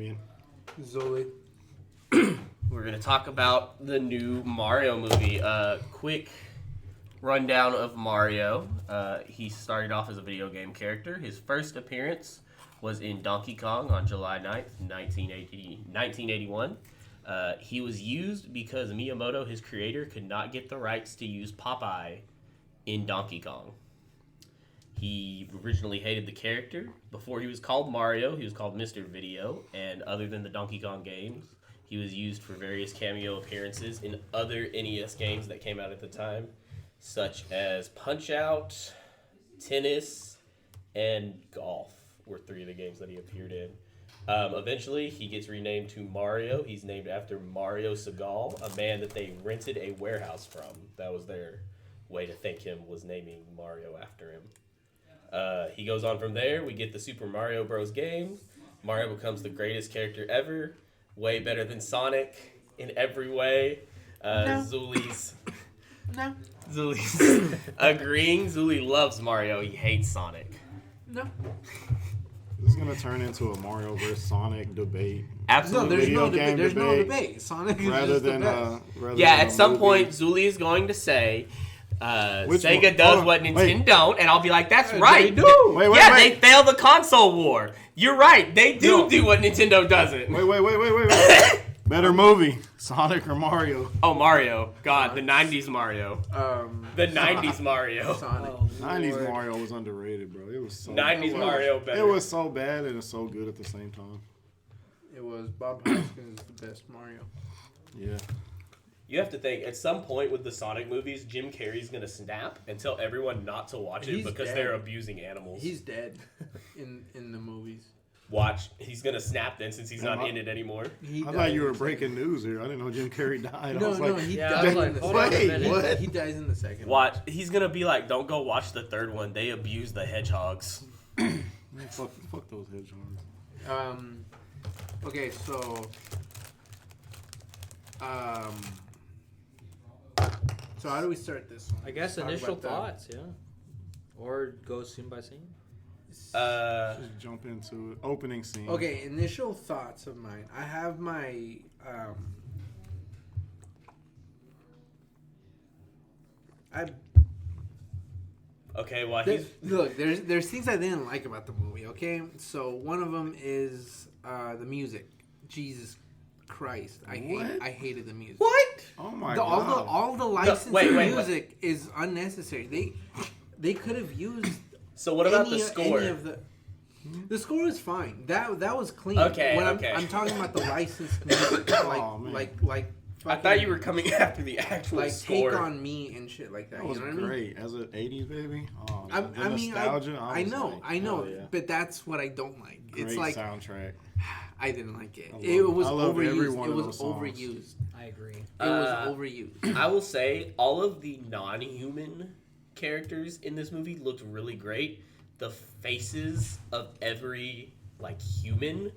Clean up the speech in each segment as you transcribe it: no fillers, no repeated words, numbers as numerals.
Damien. Zoli. We're going to talk about the new Mario movie. Quick rundown of Mario. He started off as a video game character. His first appearance was in Donkey Kong on July 9th, 1981. He was used because Miyamoto, his creator, could not get the rights to use Popeye in Donkey Kong. He originally hated the character. Before he was called Mario, he was called Mr. Video, and other than the Donkey Kong games, he was used for various cameo appearances in other NES games that came out at the time, such as Punch-Out!, Tennis, and Golf were three of the games that he appeared in. Eventually, he gets renamed to Mario. He's named after Mario Segal, a man that they rented a warehouse from. That was their way to thank him, was naming Mario after him. He goes on from there. We get the Super Mario Bros. Game. Mario becomes the greatest character ever. Way better than Sonic in every way. No. Zuli's No. agreeing. Zuli loves Mario. He hates Sonic. No. This is going to turn into a Mario vs. Sonic debate. Absolutely. There's no debate. Sonic is Rather just than the best. Yeah, at some point, Zuli is going to say, Sega one? does what Nintendo don't, and I'll be like, that's right. They do. Wait, They failed the console war. You're right. They do what Nintendo doesn't. Wait. Better movie, Sonic or Mario? Oh, Mario. God, the 90s Mario. The 90s Mario. Sonic. 90s Mario was underrated, bro. It was so 90s Mario better. It was so bad and it's so good at the same time. It was Bob Hoskins the best Mario. Yeah. You have to think, at some point with the Sonic movies, Jim Carrey's going to snap and tell everyone not to watch it because they're abusing animals. He's dead in the movies. Watch. He's going to snap then since he's not in it anymore. I thought you were breaking news here. I didn't know Jim Carrey died. He Yeah, dies I was like, in the hold on a second. minute. What? He dies in the second. Watch. He's going to be like, don't go watch the third one. They abuse the hedgehogs. Man, fuck those hedgehogs. Okay, so how do we start this one? I guess Let's talk initial about that. thoughts, yeah. Or go scene by scene. Just jump into it. Opening scene. Okay, initial thoughts of mine. I have my Okay, well, look. There's things I didn't like about the movie. Okay, so one of them is the music. Jesus Christ, I hated the music. What? Oh my god. All the licensed wait. music is unnecessary. They could have used. So what about any, the score? Any of the score is fine. That was clean. Okay, When okay. I'm talking about the licensed music, like. I thought you were coming after the actual like score. Take on Me and shit like that. That was you know what great. As an 80s baby. Oh, I mean, nostalgia. I know, hell yeah. but that's what I don't like. Great It's like soundtrack. I didn't like it. I love every overused. one It of was those songs. overused. I agree. It was overused. I will say all of the non-human characters in this movie looked really great. The faces of every human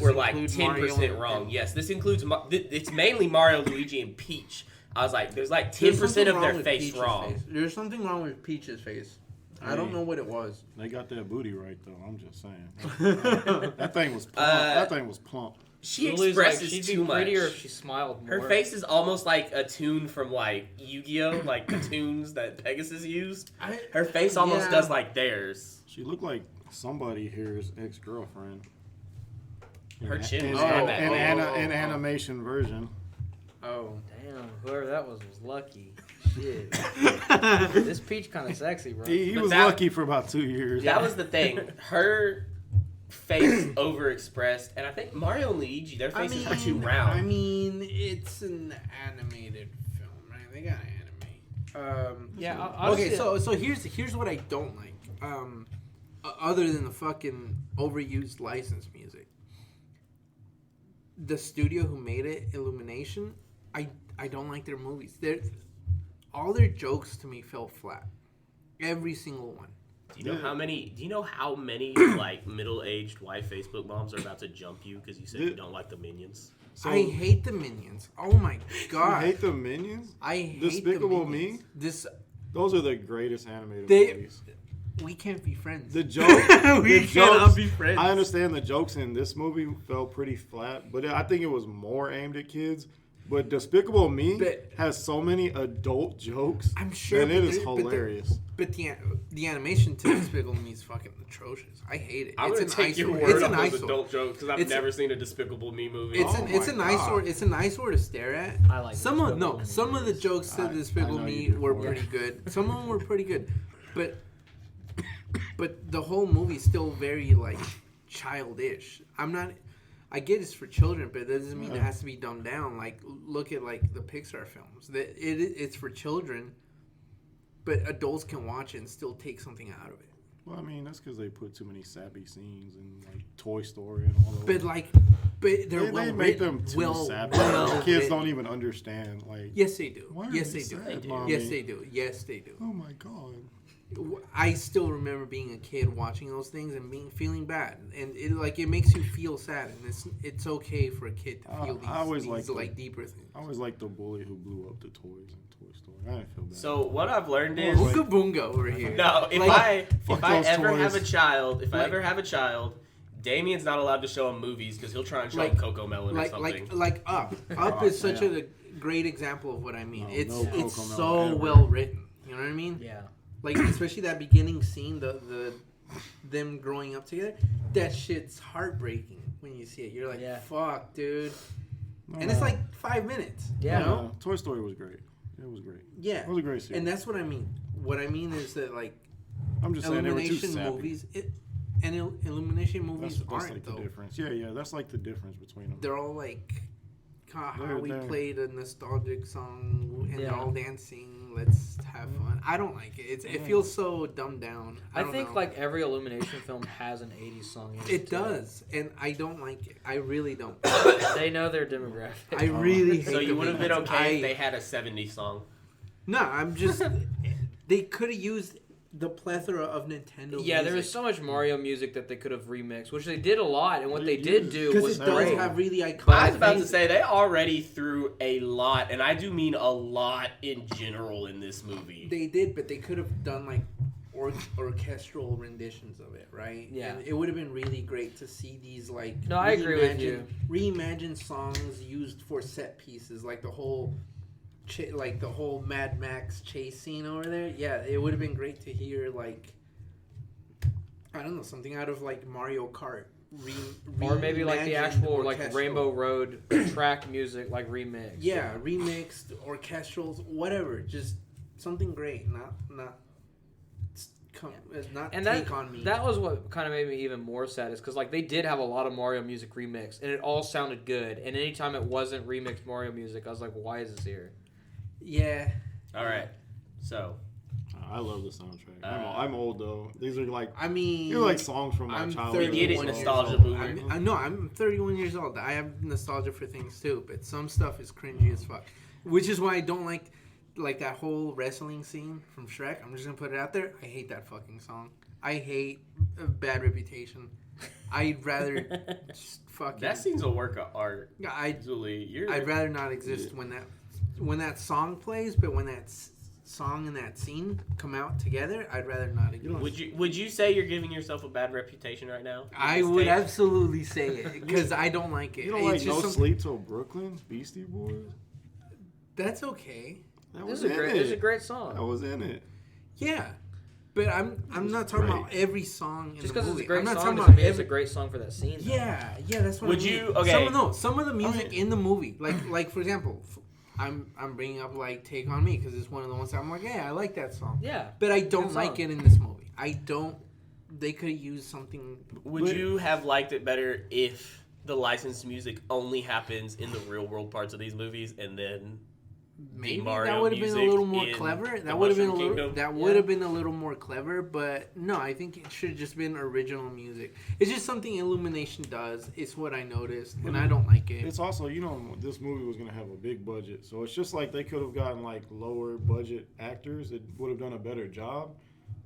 were like 10% wrong. Yes, this includes it's mainly Mario, Luigi, and Peach. I was like, there's like 10% of their face wrong. There's something wrong with Peach's face. I don't know what it was. They got that booty right though. I'm just saying. That thing was plump. That thing was plump. She Lily's expresses she'd too be much. prettier if she smiled more. Her face is almost like a tune from Yu-Gi-Oh, like the tunes that Pegasus used. Her face almost does like theirs. She looked like somebody here's ex-girlfriend. Her chin was in animation version. Oh. Damn, whoever that was lucky. Shit. This Peach kind of sexy, bro. He was lucky for about 2 years. That was the thing. Her face overexpressed, and I think Mario and Luigi, their faces are too round. I mean, it's an animated film, right? They gotta animate. Yeah. Okay, so here's what I don't like. Other than the fucking overused license music, the studio who made it, Illumination, I don't like their movies. All their jokes to me fell flat. Every single one. Do you know how many middle-aged white Facebook moms are about to jump you because you said you don't like the Minions? So, I hate the Minions. Oh my god. You hate the Minions? I hate Despicable the Minions. Me? Those are the greatest animated movies. we can't be friends. The joke, we cannot be friends. I understand the jokes in this movie felt pretty flat, but I think it was more aimed at kids. But Despicable Me has so many adult jokes. I'm sure, and it is hilarious. But the animation to Despicable Me is fucking atrocious. I hate it. I'm It's gonna an take your eyesore. word It's on an those eyesore. adult jokes because I've It's never seen a Despicable Me movie. It's Oh an my eyesore. God. It's an eyesore to stare at. I like some of Despicable some of the movies. jokes to I Despicable know Me you do. were Yeah. pretty good. Some of them were pretty good, but the whole movie's still very like childish. I get it's for children, but that doesn't mean it has to be dumbed down. Like look at like the Pixar films. It's for children, but adults can watch it and still take something out of it. Well, I mean, that's because they put too many sappy scenes in like Toy Story and all those. But they're they make them too sappy. The kids don't even understand. Like, Yes, they do. why are Yes, you they do. sad, Mommy? Yes, they do. Yes, they do. Oh my God. I still remember being a kid watching those things and feeling bad, and it makes you feel sad, and it's okay for a kid to feel I always these liked deeper things. I always like the bully who blew up the toys in Toy Story. I didn't feel bad. So what I've learned is Ooga boonga over here. no. If fuck I those ever toys. have a child, if I Like- ever have a child, Damien's not allowed to show him movies because he'll try and show him Like- Coco Melon or something. like Up. Up is such a great example of what I mean. No, it's no it's Cocomelon so ever. well written. You know what I mean? Yeah. Like especially that beginning scene, the them growing up together. That shit's heartbreaking when you see it. You're like, Yeah. fuck, dude. No, And it's like 5 minutes. Yeah. You know? Toy Story was great. It was great. Yeah. It was a great series. And that's what I mean. What I mean is that like I'm just saying they were too Illumination sappy. movies, Illumination movies That's aren't like though. the difference. Yeah, that's like the difference between them. They're all like, how we They're- played a nostalgic song and they're Yeah. all dancing. Let's have fun. I don't like it. It feels so dumbed down. I don't think know. like every Illumination film has an 80s song in it. It too. does, and I don't like it. I really don't. They know their demographic. I really hate So you the would have been Beatles. okay if they had a 70s song. No, I'm just. They could have used the plethora of Nintendo. Yeah, there was music. so much Mario music that they could have remixed, which they did a lot, and what They they did did. do Because was it does great. have really iconic. I was about to things. say they already threw a lot, and I do mean a lot in general in this movie. They did, but they could have done like orchestral renditions of it, right? Yeah. And it would have been really great to see these like. No, I agree with you. Reimagined songs used for set pieces, like the whole. Like the whole Mad Max chase scene over there. Yeah, it would have been great to hear like. I don't know, something out of like Mario Kart. Or maybe like the reimagined actual like orchestral. Rainbow Road track music, like remix. Yeah, remixed, orchestrals, whatever. Just something great, not And take on me. that was what kind of made me even more sad is because like they did have a lot of Mario music remixed and it all sounded good. And anytime it wasn't remixed Mario music, I was like, why is this here? Yeah. All right, so I love the soundtrack. I'm old though. These are like I mean, they're like songs from my I'm childhood. 31 You get it, years nostalgia old. boomer. No, I'm 31 years old. I have nostalgia for things too, but some stuff is cringy as fuck. Which is why I don't like that whole wrestling scene from Shrek. I'm just gonna put it out there. I hate that fucking song. I hate Bad Reputation. I'd rather just fucking. that scene's a work of art. Julie, I'd rather not exist when that song plays, but when that song and that scene come out together, I'd rather not exist. Would you say you're giving yourself a bad reputation right now? I would absolutely say it because I don't like it. You don't It's like just No something- Sleep Till Brooklyn, Beastie Boys? That's okay. That This was is in a great. it. This is a great That song. was in it. Yeah, but I'm not talking great. about every song in Just the because movie. it's a great I'm not song talking doesn't about mean it's a every. great song for that scene. though. Yeah, that's what. Would I mean. you- okay. Some of the music in the movie, like for example, I'm bringing up like "Take on Me" because it's one of the ones that I'm like, yeah, I like that song. Yeah. But I don't Good like song. it in this movie. I don't. They could have used something. Would you have liked it better if the licensed music only happens in the real world parts of these movies and then Maybe Mario that would have been a music little more in clever. the That would have been a Mushroom little. Kingdom? That would have been a little more clever. But no, I think it should have just been original music. It's just something Illumination does. It's what I noticed, and I don't like it. It's also, this movie was going to have a big budget. So it's just like they could have gotten like lower budget actors that would have done a better job.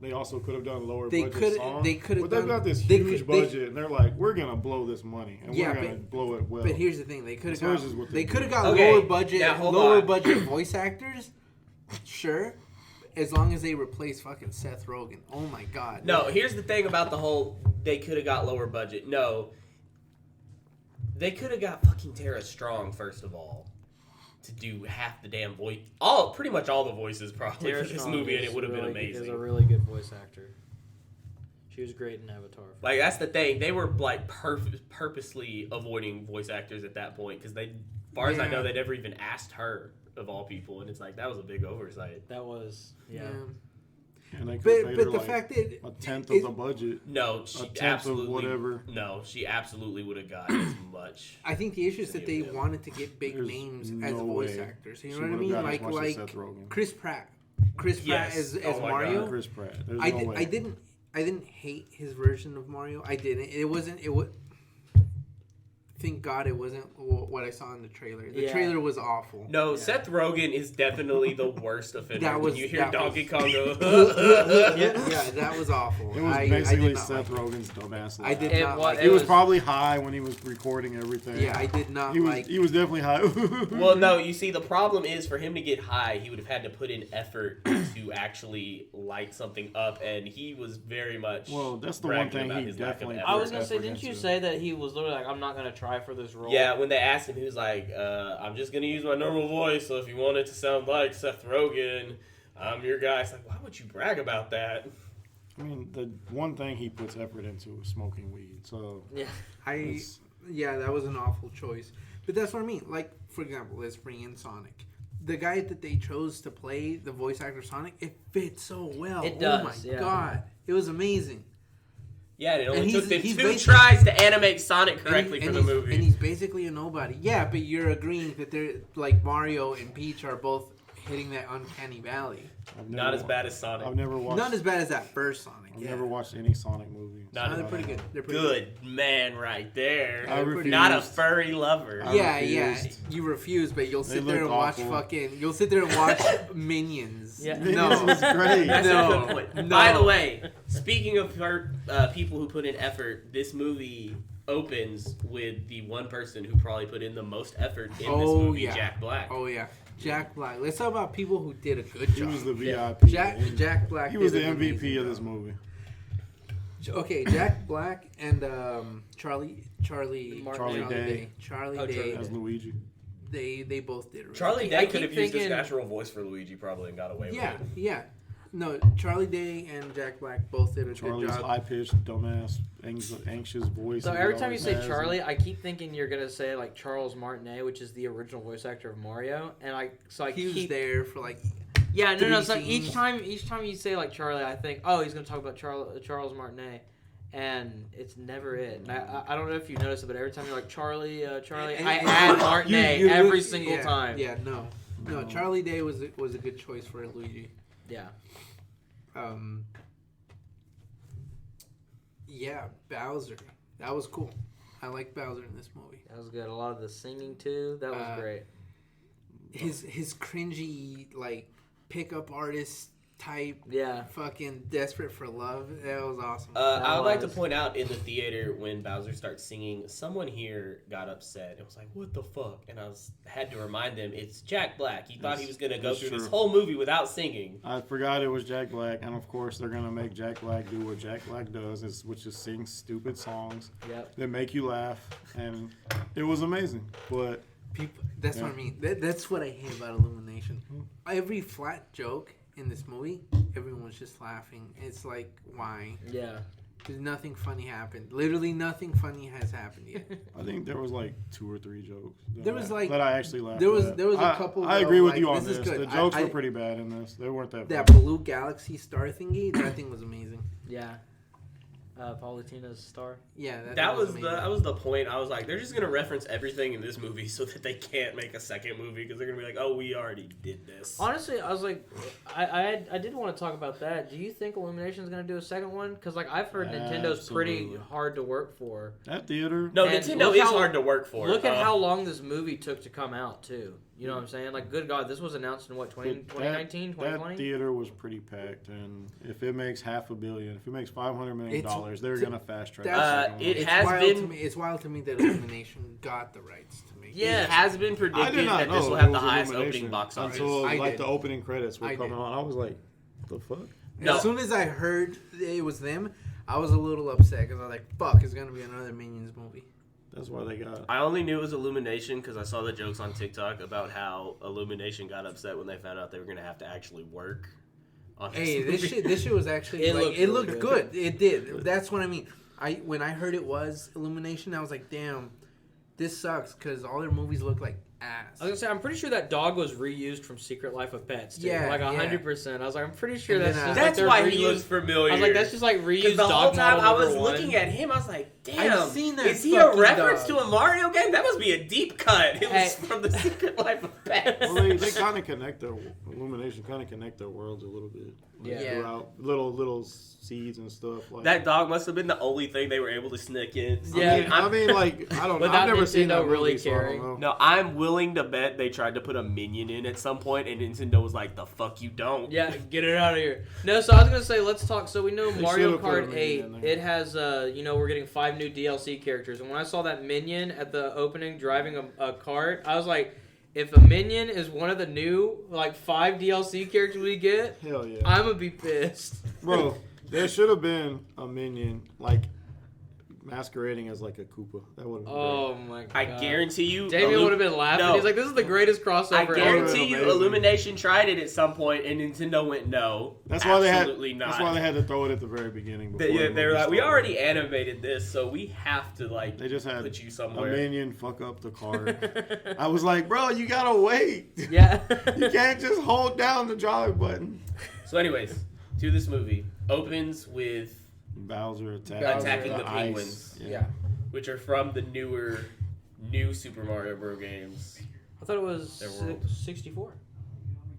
They also could have done lower They budget could- songs. they could have But they've done- got this they huge could- they- budget, and they're like, we're going to blow this money, and Yeah, we're going to blow it well. But here's the thing: they could have As far got as what they they could have do. got Okay, lower budget now hold lower on. budget voice actors, sure, as long as they replace fucking Seth Rogen. Oh my god. No, here's the thing about the whole. They could have got lower budget. No, they could have got fucking Tara Strong first of all to do half the damn voice. Pretty much all the voices probably Tara for this Strong movie, and is it would have been really- amazing. Is a really good voice actor. She was great in Avatar. Like that's the thing. They were like purposely avoiding voice actors at that point because they, as far as I know, they never even asked her of all people, and it's like that was a big oversight. That was And they But the fact that a tenth of the budget. No, she tenth of absolutely whatever. No, she absolutely would have gotten as much. I think the issue is that they wanted to get big There's names no as voice way actors. You she know what I would've mean? gotten as much as Like Seth Rogen. Chris Pratt. Chris Pratt Yes. as Oh my Mario. God. Chris Pratt. There's I no way. didn't hate his version of Mario. I didn't. It wasn't. It was. Thank God it wasn't what I saw in the trailer. The trailer was awful. No, Seth Rogen is definitely the worst offender. That was- when you hear that Donkey was- Kong go, Yeah, that was awful. It was I basically did not Seth like it. Rogen's dumbass. I did It not wa- like it He it. was was- probably high when he was recording everything. Yeah, I did not He was. like. He was definitely high. Well, no, you see, the problem is for him to get high, he would have had to put in effort to actually light something up, and he was very much. Well, that's the bragging one thing about he his lack of definitely. effort. I was gonna put say, effort didn't you into. say that he was literally like, I'm not gonna try for this role? Yeah, when they asked him, he was like, "I'm just gonna use my normal voice. So if you want it to sound like Seth Rogen, I'm your guy." It's like, why would you brag about that? I mean, the one thing he puts effort into is smoking weed. So Yeah. That was an awful choice. But that's what I mean. Like, for example, let's bring in Sonic. The guy that they chose to play the voice actor Sonic, it fits so well. It Oh my does, yeah. god, it was amazing. Yeah, and it only And took them he's 2 basically- tries to animate Sonic correctly for the And movie. he's basically a nobody. Yeah, but you're agreeing that they're like Mario and Peach are both hitting that uncanny valley. I've Not as wa- bad as Sonic. I've never watched. Not as bad as that first Sonic. I've Yeah. never watched any Sonic movie. Not No, they're pretty good. They're pretty Good man right there. I refuse. Not a furry lover. I Yeah, refused. You refuse, but you'll They sit there and look watch awful. You'll sit there and watch Minions. Yeah. This No. was great. That's No, a good point. no. By the way, speaking of people who put in effort, this movie opens with the one person who probably put in the most effort in this movie, yeah. Jack Black. Oh yeah, Jack Black. Let's talk about people who did a good He job. was the Yeah. VIP. Jack Black. He was the did an MVP amazing of this job. movie. Okay, Jack Black and Charlie Martin Day. Charlie Oh, Day. Charlie As Luigi. They both did. Really Charlie I Day keep could have used his thinking- natural voice for Luigi probably and got away Yeah, with it. yeah. No, Charlie Day and Jack Black both did a Charlie's good job. high-pitched, dumbass, anxious voice. So he every time you always say has. Charlie, I keep thinking you're gonna say like Charles Martinet, which is the original voice actor of Mario, and I He was keep there for like. yeah no 3 so scenes. each time you say like Charlie, I think he's gonna talk about Charles Martinet, and it's never it. And I don't know if you noticed it, but every time you're like Charlie, I add Martinet You every look- single yeah, time. Yeah, no, Charlie Day was a good choice for Luigi. Yeah. Yeah, Bowser. That was cool. I like Bowser in this movie. That was good. A lot of the singing too. That was great. His cringy like pickup artist type, Yeah. fucking desperate for love. That was awesome. I would like to was- point out in the theater when Bowser starts singing, someone here got upset. It was like, "What the fuck?" And had to remind them it's Jack Black. He thought he was gonna go That's through this true. whole movie without singing. I forgot it was Jack Black, and of course they're gonna make Jack Black do what Jack Black does, which is sing stupid songs Yep. that make you laugh, and it was amazing. But People, that's what I Yeah. mean. That's what I hate about Illumination. Every flat joke in this movie, everyone's just laughing. It's like, why? Yeah. Because nothing funny happened. Literally nothing funny has happened yet. I think there was like 2 or 3 jokes. There was, like- that I actually laughed. there was at. a couple, I though, agree with like, you on this is this. good. The jokes I- were pretty bad in this. They weren't that. That funny. blue galaxy star thingy, that thing was amazing. Yeah. Paulatina's star. Yeah, that That thing was amazing. the point. I was like, they're just gonna reference everything in this movie so that they can't make a second movie because they're gonna be like, "Oh, we already did this." Honestly, I was like, I did want to talk about that. Do you think Illumination's gonna do a second one? Because like I've heard Nintendo's pretty Absolutely. hard to work for. That theater. No, And Nintendo look is how- hard to work for. Look at how long this movie took to come out too. You know what I'm saying? Like, good God, this was announced in what 2019, That 2020. theater was pretty packed, and if it makes $500 million, if it makes $500 million, It's- they're gonna fast track. that's- the second it one. It's has wild been- to me. It's wild to me that Illumination got the rights to make. Yeah, it has been I predicted did not that know this will it have the was highest Illumination opening box office. until I like did. the opening credits were I coming did. on. I was like, The fuck? No. As soon as I heard it was them, I was a little upset because I was like, "Fuck, it's gonna be another Minions movie." That's why they got. I only knew it was Illumination because I saw the jokes on TikTok about how Illumination got upset when they found out they were going to have to actually work on Hey, this this movie. shit was actually It like, looked it really looked good. good. It did. That's what I mean. When I heard it was Illumination, I was like, "Damn, this sucks," because all their movies look like ass. I was gonna say, I'm pretty sure that dog was reused from Secret Life of Pets. Too. Yeah, like yeah. 100%. I was like, I'm pretty sure And that's then, just That's like why their he reused. looks familiar. I was like, that's just like Because reused the whole dog time model I was number one. looking at him, I was like, damn, I've seen that is he a fucking reference dog. to a Mario game? That must be a deep cut. It was Hey. from the Secret Life of Pets. Well, they kind of connect their Illumination, kind of connect their worlds a little bit. Like, Yeah. Throughout little seeds and stuff. Like That dog must have been the only thing they were able to sneak in. Yeah. I mean, like I don't know. Without I've never seen Nintendo that really movie, so I don't caring. know. No, I'm willing to bet they tried to put a minion in at some point, and Nintendo was like, "The fuck you don't." Yeah, get it out of here. No, so I was gonna say, let's talk. So we know They Mario should've put a Kart minion 8. in there. It has, we're getting 5 new DLC characters. And when I saw that minion at the opening driving a cart, I was like, if a minion is one of the new 5 DLC characters we get, Hell yeah, I'm gonna be pissed. bro. There should have been a minion masquerading as like a Koopa. That would have been Oh my god! I guarantee you, Damien would have been laughing. No. He's like, "This is the greatest I crossover ever." guarantee you, Amazing. Illumination tried it at some point, and Nintendo went, "No, That's why absolutely not." That's why they had to throw it at the very beginning. Before They the were movie like, "We started. already animated this, so we have to They just had put you a somewhere." minion fuck up the car. I was like, bro, you gotta wait. Yeah. You can't just hold down the drive button. So, anyways, to this movie attacking Bowser attacking the ice. penguins, yeah. which are from the new Super Mario Bros. Games. I thought it was Their world. 64.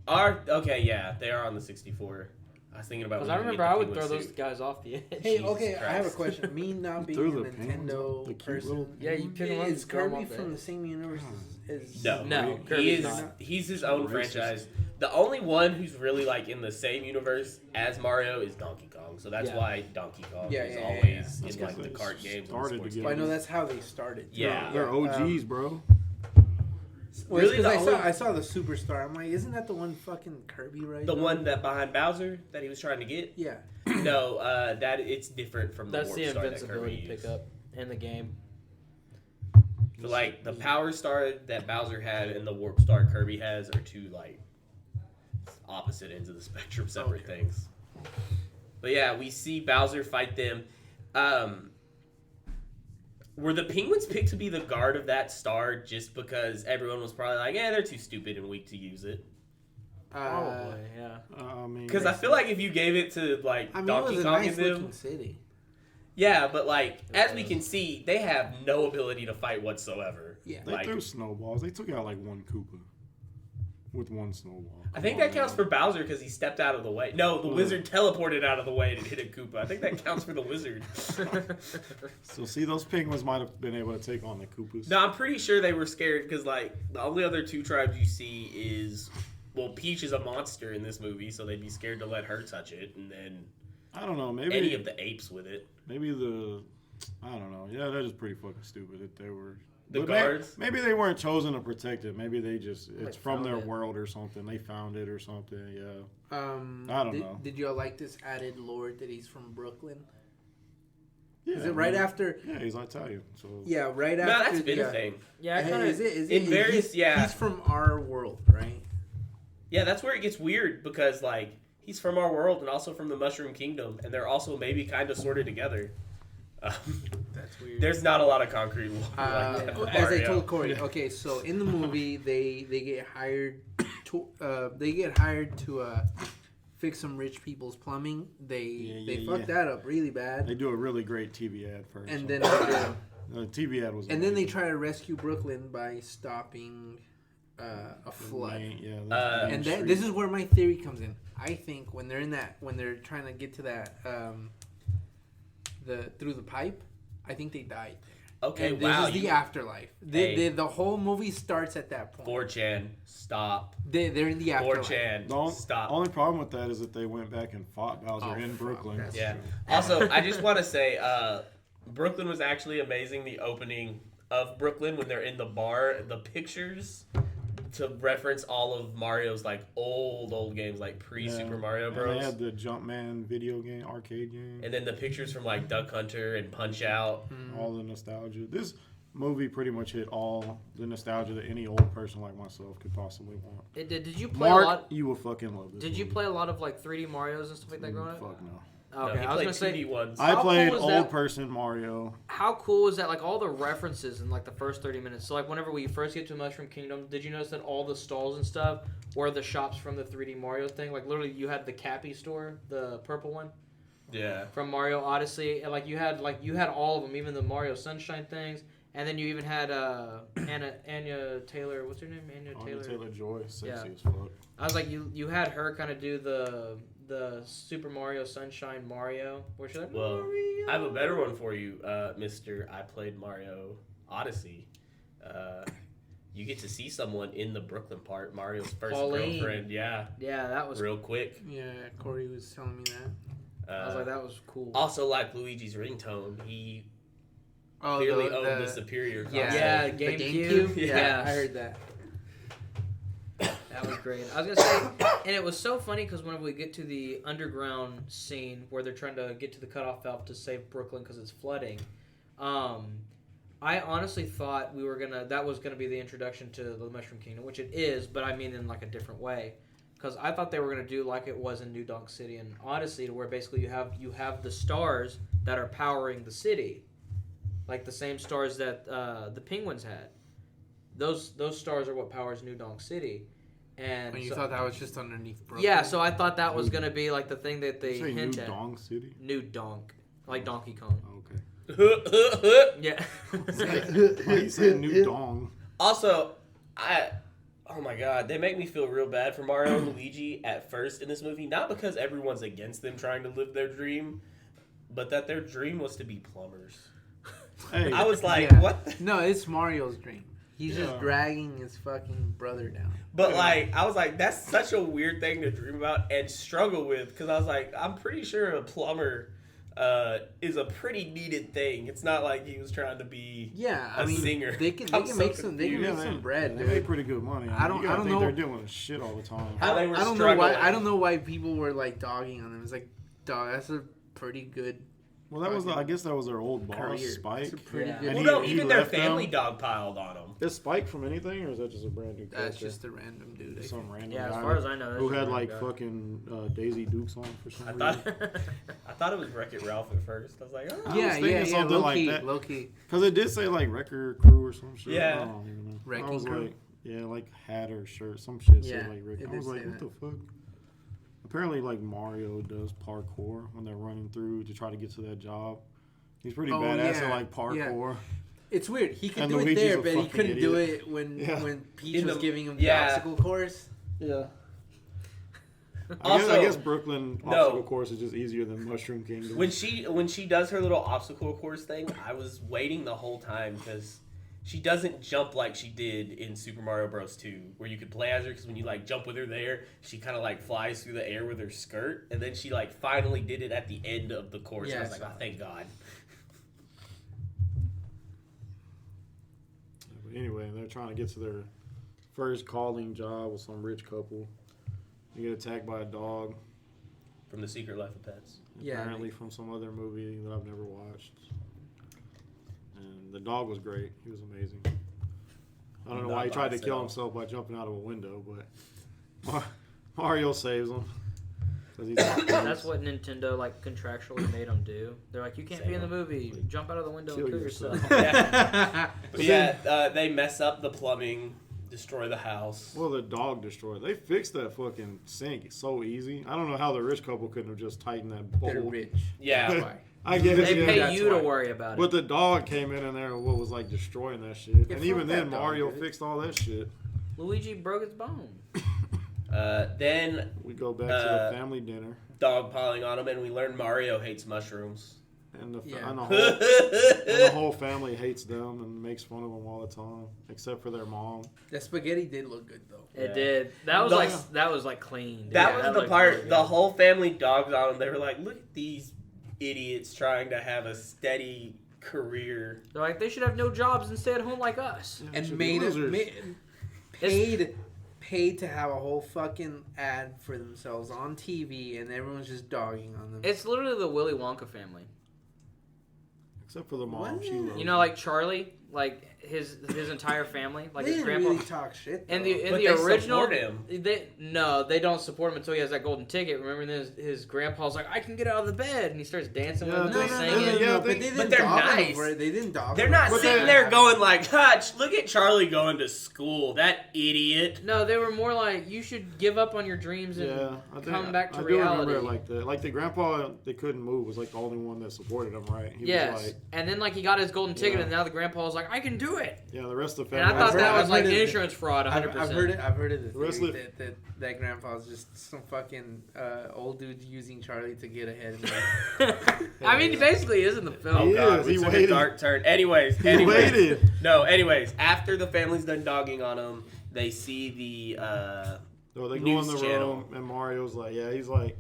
Okay, yeah, they are on the 64. I was thinking about Because when I we remember get the I would penguin throw those suit. guys off the edge. Hey, Jesus okay, I have a Christ. question. Me not being Threw a the penguins Nintendo off, the cute person, little- Yeah, you pick 'em up is and throw 'em Kirby off the from edge. the same universe as No, He Kirby's is. not. He's his own Racist. franchise. The only one who's really in the same universe as Mario is Donkey Kong. So that's Yeah. why Donkey Kong Yeah, is yeah, always yeah, yeah. That's in 'cause the they kart games. started and the sports together. Well, I know games. that's how they started. Yeah. They're OGs, bro. Well, Really, because the I saw the Superstar. I'm like, isn't that the one fucking Kirby right? The now? one that behind Bowser that he was trying to get. Yeah. No, that it's different from the That's Warp the Star that Kirby invincibility used. pickup in the game. So, the Power Star that Bowser had and the Warp Star Kirby has are two opposite ends of the spectrum, separate things. But yeah, we see Bowser fight them. Were the penguins picked to be the guard of that star just because everyone was probably like, they're too stupid and weak to use it? Probably, yeah. I mean, Because I feel like if you gave it to I mean, it Donkey was a Kong nice and them, looking city. yeah, but as we can see, they have no ability to fight whatsoever. Yeah. they threw snowballs. They took out one Koopa with one snowball. I think that counts for Bowser because he stepped out of the way. No, the wizard teleported out of the way and hit a Koopa. I think that counts for the wizard. So see, those penguins might have been able to take on the Koopas. No, I'm pretty sure they were scared because the only other two tribes you see is Peach is a monster in this movie, so they'd be scared to let her touch it, and then I don't know. Maybe any of the apes with it. Maybe I don't know. Yeah, that is pretty fucking stupid that they were. The but guards? Maybe they weren't chosen to protect it. Maybe they just it's from found their it. world or something. They found it or something. Yeah. I don't know. Did y'all like this added lore that he's from Brooklyn? Yeah. Is it right man. after? Yeah, he's Italian. So Yeah, right No, after. that's been the, a thing. Yeah, I kinda, Is it? in various- yeah. He's from our world, right? Yeah, that's where it gets weird because he's from our world and also from the Mushroom Kingdom, and they're also maybe kind of sorted together. That's weird. There's not a lot of concrete. As I Mario. told Corey, okay, so in the movie they get hired to fix some rich people's plumbing. They fucked that up really bad, they do a really great TV ad first. and so. then the TV ad was. and then they amazing. try to rescue Brooklyn by stopping a flood. Yeah. And this is where my theory comes in. I think when they're trying to get to that through the pipe, I think they died. Okay, And wow. This is the afterlife. The whole movie starts at that point. 4chan, stop. They're in the afterlife. 4chan, stop. Only problem with that is that they went back and fought Bowser Oh, in fuck, Brooklyn. that's Yeah. true. Also, I just want to say, Brooklyn was actually amazing. The opening of Brooklyn when they're in the bar, the pictures to reference all of Mario's like old games, like pre-Super Mario Bros. And they had the Jumpman video game, arcade game. And then the pictures from like Duck Hunter and Punch Out. All the nostalgia. This movie pretty much hit all the nostalgia that any old person like myself could possibly want. It did. Did you play Mark, a lot? you will fucking love this. Did you play a lot of like 3D Marios and stuff like that growing up? Fuck no. Okay, No, he I was played gonna 2D say. ones. I How played cool is old that? person Mario. How cool is that? Like all the references in like the first 30 minutes. So like whenever we first get to Mushroom Kingdom, did you notice that all the stalls and stuff were the shops from the 3D Mario thing? Like literally, you had the Cappy store, the purple one Yeah. from Mario Odyssey, and like you had all of them, even the Mario Sunshine things, and then you even had Anya Taylor. What's her name? Anya Taylor. Joy, sexy Yeah. as fuck. I was like, you had her kind of do the Super Mario Sunshine Mario, where she's like, Well, Mario. I have a better one for you, Mister. I played Mario Odyssey. You get to see someone in the Brooklyn part, Mario's first Pauline. girlfriend. Yeah, Yeah, that was. real quick. Yeah, Corey was telling me that. I was like, that was cool. Also, like Luigi's ringtone, he Oh, clearly owned the superior console. Yeah, the GameCube. Yeah. I heard that. That was great. I was gonna say, and it was so funny because whenever we get to the underground scene where they're trying to get to the cutoff valve to save Brooklyn because it's flooding, I honestly thought that was gonna be the introduction to the Mushroom Kingdom, which it is, but I mean in like a different way. Because I thought they were gonna do like it was in New Donk City and Odyssey, to where basically you have the stars that are powering the city, like the same stars that the penguins had. Those stars are what powers New Donk City. And When you so- thought that was just underneath Brooklyn. yeah, so I thought that was going to be like the thing that they You say hint New at. Dong City? New Donk. Like Donkey Kong. Okay. Yeah. Why you saying New Dong? Also, oh my god, they make me feel real bad for Mario and Luigi at first in this movie. Not because everyone's against them trying to live their dream, but that their dream was to be plumbers. Hey, I was like, Yeah. what? No, it's Mario's dream. He's Yeah. just dragging his fucking brother down. But like, I was like, that's such a weird thing to dream about and struggle with, because I was like, I'm pretty sure a plumber is a pretty needed thing. It's not like he was trying to be Yeah, I a mean, singer. they can I'm make so some they can yeah, make some they bread, make dude. pretty good money. I don't- You gotta I don't think know- they're doing shit all the time. How they were I don't know why. struggling. I don't know why people were like dogging on them. It's like, dog, that's a pretty good. Well, that was I guess that was their old boss, Career. Spike. It's a pretty Yeah. good. And Well, no, he even their left family them. dog piled on him. Is Spike from anything, or is that just a brand new character? That's just a random dude. I Some think. random Yeah, as guy far as I know, that's who just had a like random guy. fucking Daisy Dukes on for some I reason. thought, I thought it was Wreck-It Ralph at first. I was like, oh. I was Yeah, thinking yeah, something low like key, that. low key. Because it did say like Wrecker Crew or some shit. Yeah. I don't even know. I Wrecking was Crew? like, yeah, like hat or shirt, some shit Yeah, said like Wreck. it I did was like, say what that. the fuck? Apparently, like Mario does parkour when they're running through to try to get to that job. He's pretty Oh, badass yeah, at like parkour. It's weird. He could And do it Luigi's there, a but he fucking couldn't do idiot. it when Yeah. when Peach In was the- giving him yeah. the obstacle course. Yeah. Also- I guess Brooklyn No. obstacle course is just easier than Mushroom Kingdom. When she does her little obstacle course thing, I was waiting the whole time because she doesn't jump like she did in Super Mario Bros. 2, where you could play as her, because when you like jump with her there, she kind of like flies through the air with her skirt, and then she like finally did it at the end of the course. Yeah, I was I like, saw oh, thank God. But anyway, they're trying to get to their first calling job with some rich couple. You get attacked by a dog. From The Secret Life of Pets. Yeah, Apparently from some other movie that I've never watched. And the dog was great. He was amazing. I don't know why he tried to Not kill at all. himself by jumping out of a window, but Mario saves him. 'Cause he's like, That's what Nintendo like contractually made them do. They're like, you can't be in the movie. Jump out of the window and Kill kill yourself. yourself. Yeah. But yeah, they mess up the plumbing, destroy the house. Well, the dog destroyed. They fixed that fucking sink so easy. I don't know how the rich couple couldn't have just tightened that bowl. They're rich. Yeah. That's why. I get They it. Yeah, pay that's you to why. worry about But it. the dog came in there and what was like destroying that shit. Yeah, And even fuck then, that dog, Mario dude. fixed all that shit. Luigi broke his bone. Then We go back to the family dinner. dog piling on him, and we learn Mario hates mushrooms. And the, Yeah. and the whole family hates them and makes fun of them all the time, except for their mom. That spaghetti did look good though. It Yeah. did. That was Yeah. that was like clean. Dude. That was the looked part. really The good. whole family dogs on him. They were like, "Look at these idiots trying to have a steady career." They're like, they should have no jobs and stay at home like us. And Should be made it. losers. paid to have a whole fucking ad for themselves on TV, and everyone's just dogging on them. It's literally the Willy Wonka family. Except for the mom, What? she loves You know, like Charlie, like his entire family, like they his didn't grandpa. really talk shit. In though. the But they original, support him. they don't support him until he has that golden ticket. Remember, then his grandpa's like, "I can get out of the bed," and he starts dancing Yeah, with no, him, no, singing. no, yeah, but they didn't but they're dog on him nice. for it. They didn't dog. They're on not him. But sitting they- there going like, "Hutch, look at Charlie going to school. That idiot." No, they were more like, "You should give up on your dreams and Yeah, I think come back to I reality." do remember it like that. Like the grandpa that couldn't move was like the only one that supported him, right? He Yes, was like, and then like he got his golden ticket, Yeah. and now the grandpa was like, "I can do it." yeah, the rest of the And family. I thought that I've was like heard it. insurance fraud, 100%. I've heard it. The rest theory of that grandpa's just some fucking old dude using Charlie to get ahead. I mean, he basically is in the Oh film. god, He we took a waited. dark turn. Anyways, He anyways. waited. No, anyways, after the family's done dogging on him, they see the So they go News in the channel. room, and Mario's like, yeah, he's like,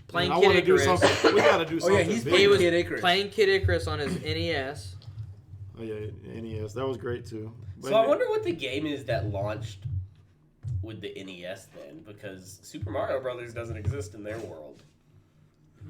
Playing I Kid want to do Icarus. something. We got to do Oh, something. yeah, he's big. playing He was Kid Icarus. playing Kid Icarus on his NES. Oh yeah, NES. That was great too. So I wonder what the game is that launched with the NES then, because Super Mario Brothers doesn't exist in their world.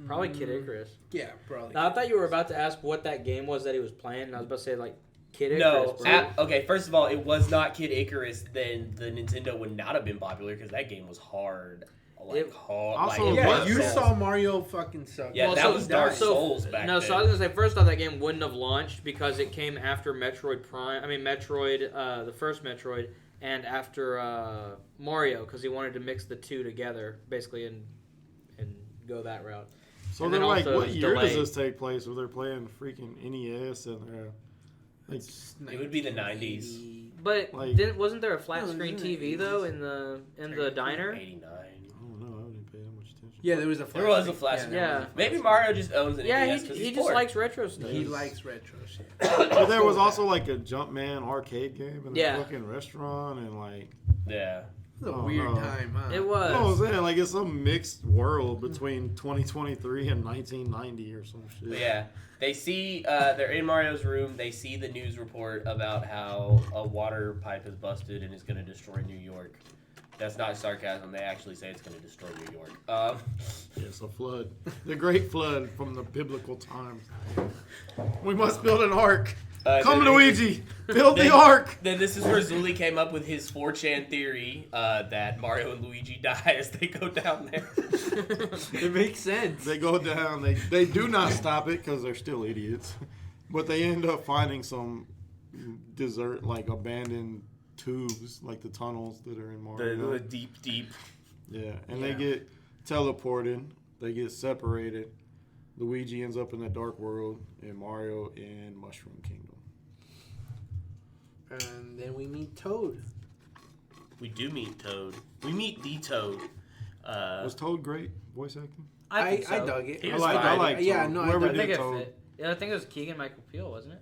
Probably Kid Icarus. Yeah, probably. Now, I thought you were about to ask what that game was that he was playing, and I was about to say, like, Kid Icarus. No, bro. okay. First of all, it was not Kid Icarus. Then the Nintendo would not have been popular because that game was hard. Like hard. Also, like, it yeah, was you Souls. saw Mario fucking suck. Yeah, Well, that so- was Dark so- Souls back No, then. so I was gonna say first off that game wouldn't have launched because it came after Metroid Prime. I mean Metroid, the first Metroid, and after Mario because he wanted to mix the two together basically and go that route. So and they're then like, also what it's year does delayed. this take place? Where they're playing freaking NES and they're like, It would be the 90s. But Like- wasn't there a flat No, it screen was in the TV 80s. though in the diner? 89. I don't know. I didn't pay that much attention. Yeah, there was a flash. There was a screen. flash. there Yeah. was a Maybe flash Mario just owns an Yeah, NES 'cause he he's just bored. likes retro stuff. screen. He likes retro shit. But there was also like a Jumpman arcade game in the Yeah. fucking restaurant and like, Yeah. It was a Oh, weird no. time, huh? It was. I was saying like it's some mixed world between 2023 and 1990 or some shit. But yeah. They see, they're in Mario's room. They see the news report about how a water pipe is busted and is going to destroy New York. That's not sarcasm. They actually say it's going to destroy New York. Yes, a flood. The great flood from the biblical times. We must build an ark. Come, then- Luigi, build the then- ark. Then this is where Zuli came up with his 4chan theory that Mario and Luigi die as they go down there. It makes sense. They go down. They do not stop it because they're still idiots. But they end up finding some desert, like abandoned tubes, like the tunnels that are in Mario. The deep, deep. Yeah, and they get teleported. They get separated. Luigi ends up in the Dark World, and Mario in Mushroom Kingdom. And then we meet Toad. We do meet Toad. We meet the Toad. Was Toad great voice acting? I think so. I dug it. He I was like fine. Toad. Yeah, no, I Whoever dug I think did it Toad. fit. Yeah, I think it was Keegan Michael Peel, wasn't it?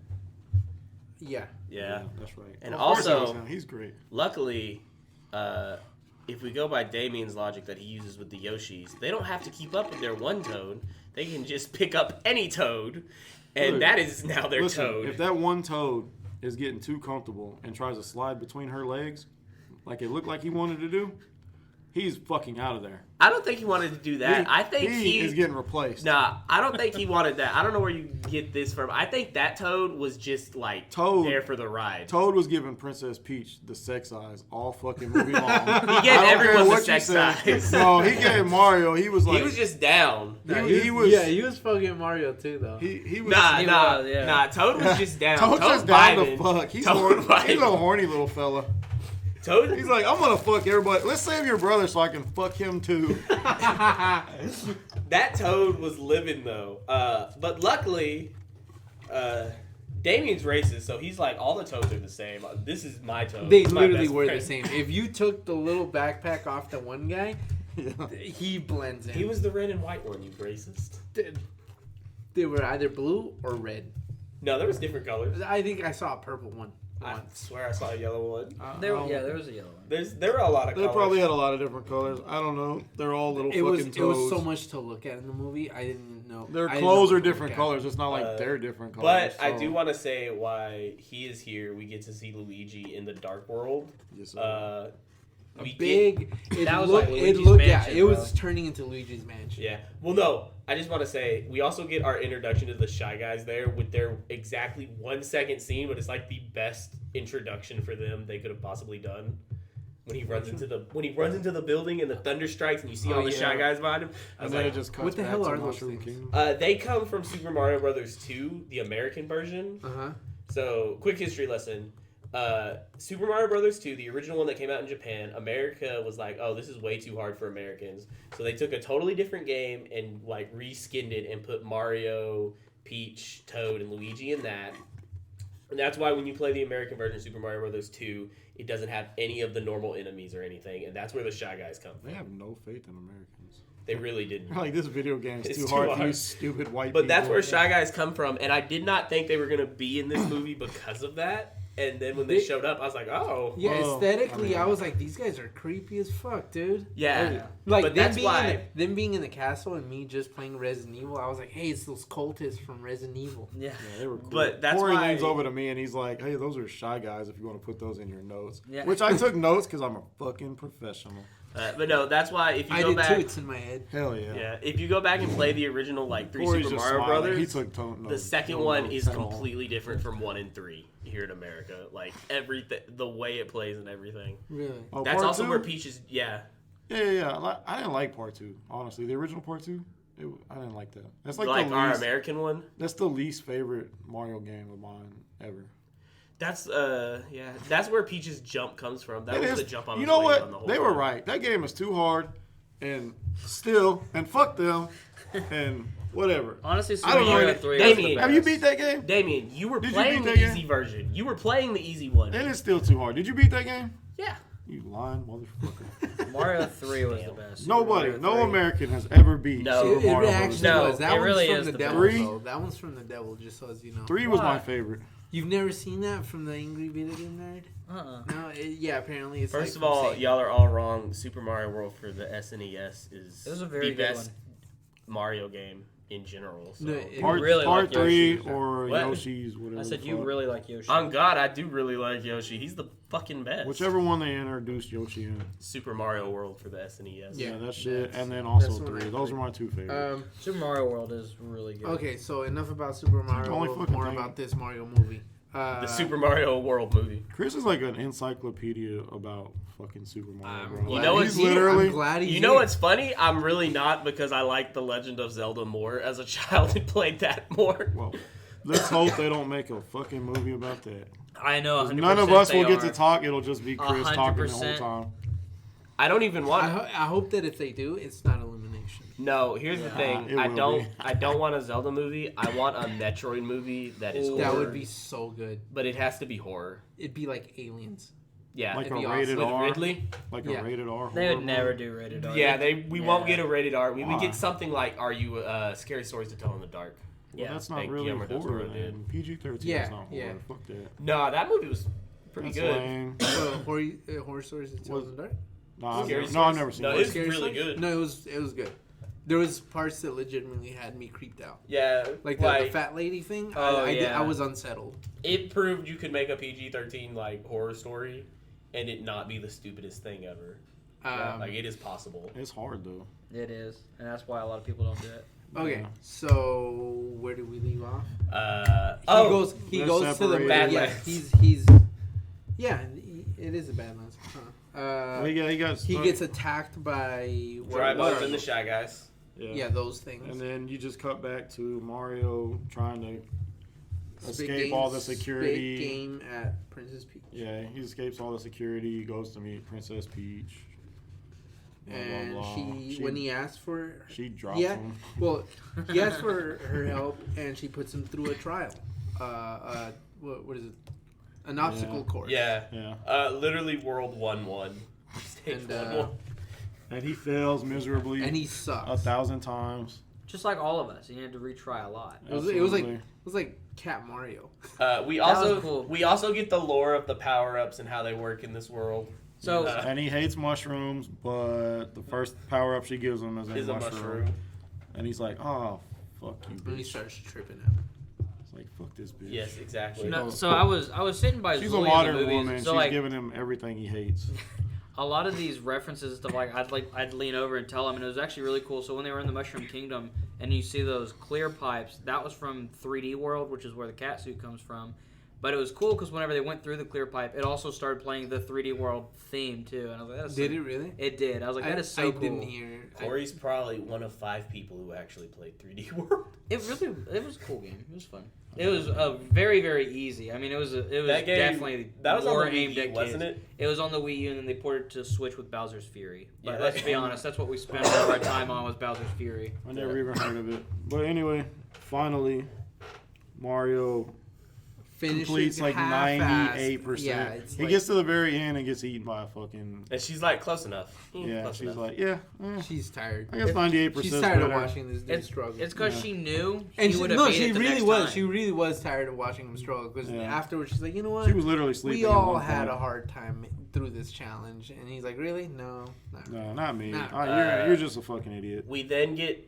Yeah. Yeah. that's right. And Of course also- it was him. He's great. Luckily, if we go by Damien's logic that he uses with the Yoshis, they don't have to keep up with their one Toad. They can just pick up any Toad, and Look, that is now their Listen, Toad. if that one Toad is getting too comfortable and tries to slide between her legs, like it looked like he wanted to do, he's fucking out of there. I don't think he wanted to do that. I think he is getting replaced. Nah, I don't think he wanted that. I don't know where you get this from. I think that Toad was just like Toad- there for the ride. Toad was giving Princess Peach the sex eyes all fucking movie long. He gave I don't care everyone the what you sex say. eyes. No, he gave Mario. He was like He was just down. he was Yeah, he was fucking Mario too, though. he was Nah, He nah, was, yeah. nah. Toad was just down. Toad's Toad just down vibing. to fuck. He's Toad horny. He's a vibing. horny little fella. Toad. He's like, I'm gonna fuck everybody. Let's save your brother so I can fuck him too. That Toad was living though. But luckily, Damien's racist, so he's like, all the Toads are the same. This is my Toad. They He's my literally best were friend. the same. If you took the little backpack off the one guy, Yeah. he blends in. He was the red and white one, you racist. They were either blue or red. No, there was different colors. I think I saw a purple one. I swear I saw a yellow one. There was a yellow one. There were a lot of They colors. probably had a lot of different colors. I don't know. They're all little fucking toes. It was so much to look at in the movie. I didn't know. Their I didn't clothes know are what to different look at. colors. It's not like they're different colors. But I do want to say why he is here. We get to see Luigi in the Dark World. Yes, sir. That was Luigi's Mansion, it bro. was turning into Luigi's Mansion. Yeah. Well, no. I just want to say we also get our introduction to the Shy Guys there with their exactly 1 second scene, but it's like the best introduction for them they could have possibly done. When he runs into the building and the thunder strikes and you see all the Shy Guys behind him. I was like, just cuts what the back hell to are those Mushroom things? Kingdom. they come from Super Mario Brothers 2, the American version. Uh-huh. So, quick history lesson. Super Mario Brothers 2, the original one that came out in Japan, America was like, oh, this is way too hard for Americans. So they took a totally different game and like reskinned it and put Mario, Peach, Toad, and Luigi in that. And that's why when you play the American version of Super Mario Brothers 2, it doesn't have any of the normal enemies or anything. And that's where the Shy Guys come from. They have no faith in Americans. They really didn't. Like, this video game is It's too too hard hard. for you stupid white But people. that's where Shy Guys come from. And I did not think they were going to be in this movie because of that. And then when they showed up, I was like, oh. Yeah, Well, aesthetically, I I mean- was like, these guys are creepy as fuck, dude. Yeah. Like But them that's being why. them being in the castle and me just playing Resident Evil, I was like, hey, it's those cultists from Resident Evil. Yeah. Yeah, they were cool. But that's Corey why- leans over to me and he's like, hey, those are Shy Guys if you want to put those in your notes. Yeah. Which I took notes because I'm a fucking professional. But no, that's why if you I go did back. too. It's in my head. Hell yeah. Yeah, if you go back and play the original like 3 Corey's Super just Mario smiling. Brothers, He took the second one is completely different from 1 and 3 here in America. Like everything, the way it plays and everything. Really? Oh, That's part also two? where Peach is. Yeah, Yeah. I didn't like part 2, honestly. The original part 2, I didn't like that. That's like, like the our least, American one. That's the least favorite Mario game of mine ever. That's that's where Peach's jump comes from. That It was is- the jump I was you know waiting on the what? whole They were time. right. That game is too hard, and fuck them, and whatever. Honestly, I don't know. Mario 3 was Damien, the best. Have you beat that game? Damien, you were Did you playing beat the that easy game? version. You were playing the easy one. It is still too hard. Did you beat that game? Yeah. You lying motherfucker. Mario 3 was the best. Nobody, Mario no 3. American has ever beat No. Super It Mario actually Brothers. No, was. That it one's really from is the the devil. best. Though. That one's from the devil, just so as you know. 3 was my Why? favorite. You've never seen that from the Angry Video Game Nerd? No, yeah, apparently it's First like of all, from Satan. y'all are all wrong. Super Mario World for the SNES is It was a very the good best Mario game in general. So. No, it- Part, really part like 3 Yoshi. or What? Yoshi's, whatever. I said the you fuck. really like Yoshi. On God, I do really like Yoshi. He's the fucking best. Whichever one they introduced Yoshi in. Super Mario World for the SNES. Yeah, Yeah, that shit. that's- And then also that's the one 3. I Those played. are my 2 favorites. Super Mario World is really good. Okay, so enough about Super Mario only World, fucking more thing- about this Mario movie. The Super Mario World movie. Chris is like an encyclopedia about fucking Super Mario Bros. You know glad what's he's here. literally- I'm glad he's You know here. what's funny? I'm really not because I like The Legend of Zelda more as a child and played that more. Well, let's hope they don't make a fucking movie about that. I know. 'Cause 100% none of us they will get to are. talk. It'll just be Chris talking the whole 100%. time. I don't even want. I hope that if they do, it's not Illumination. No, here's the it thing. I will don't. be. I don't want a Zelda movie. I want a Metroid movie that is horror. That would be so good. But it has to be horror. It'd be like Aliens. Yeah. Like It'd a be rated With R. Ridley. Like Yeah. a rated R. They horror would never movie. do rated R. Yeah, we won't get a rated R. We would Why? get something like "Are You Scary Stories to Tell in the Dark." Well, Yeah, that's not like really Guillermo del horror. Toro did. Man. PG-13 Yeah, is not horror. yeah. Fuck that. No, that movie was pretty That's good. lame. Horror stories that tell in the dark. No, I've Scary never, Stories? never seen No, that. it's Scary really Stories? good. No, it was good. There was parts that legitimately had me creeped out. Yeah, Like the fat lady thing. Oh, I was unsettled. it proved you could make a PG-13 like horror story, and it not be the stupidest thing ever. Like it is possible. It's hard though. It is, and that's why a lot of people don't do it. Okay, Yeah. so where do we leave off? He they're goes to the separated. Badlands. he's it is a Badlands. Well, yeah, he got. He gets attacked by Drive what up are and the those? Shy Guys. Yeah, those things. And then you just cut back to Mario trying to Spit escape game- all the spit security. game at Princess Peach. Yeah, he escapes all the security. He goes to meet Princess Peach. Blah, blah, And blah. when he asked for she drops yeah, him. well, he asked for her help, and she puts him through a trial. What is it? An obstacle course. Yeah. Yeah, Literally World 1-1. Stage And, 1-1. and he fails miserably. And he sucks. 1,000 times. Just like all of us, you had to retry a lot. It was like Cat Mario. We That was also cool. we also get the lore of the power ups and how they work in this world. So And he hates mushrooms, but the first power up she gives him is Is a a mushroom. mushroom. And he's like, "Oh, fuck you, And he bitch." starts tripping out. It's like, "Fuck this bitch." Yes, exactly. no, so I was sitting by She's a Zoe in the modern movies, woman. so She's like giving him everything he hates. a lot of these references and stuff I'd lean over and tell him, and it was actually really cool. So when they were in the Mushroom Kingdom and you see those clear pipes, that was from 3D World, which is where the cat suit comes from. But it was cool because whenever they went through the clear pipe, it also started playing the 3D World theme too. And I was like, Did it really? It did. I was like, that is so I cool. didn't hear. Corey's probably one of 5 people who actually played 3D World. It was a cool game. It was fun. It was very, very easy. I mean, it was That game- definitely That was on more the aimed Wii at U, wasn't kids. it? It was on the Wii U, and then they ported it to Switch with Bowser's Fury. But Yeah, let's that- be honest, that's what we spent all of our time on was Bowser's Fury. I never even heard of it. But anyway, finally, Mario Finishes completes like half-assed. 98%. Yeah, it's he like, gets to the very end and gets eaten by a fucking. And she's like, close enough. Yeah, Close she's enough. like, yeah. she's tired. I guess 98%. She's tired of better. watching this dude It's struggle. It's because Yeah. she knew and he she, would have no, made she it the really next was. time. She really was tired of watching him struggle. Because Yeah. afterwards, she's like, you know what? She was literally sleeping. We at all one had point. a hard time through this challenge, and he's like, really? No, not really. No, not me. Nah. You're just a fucking idiot. We then get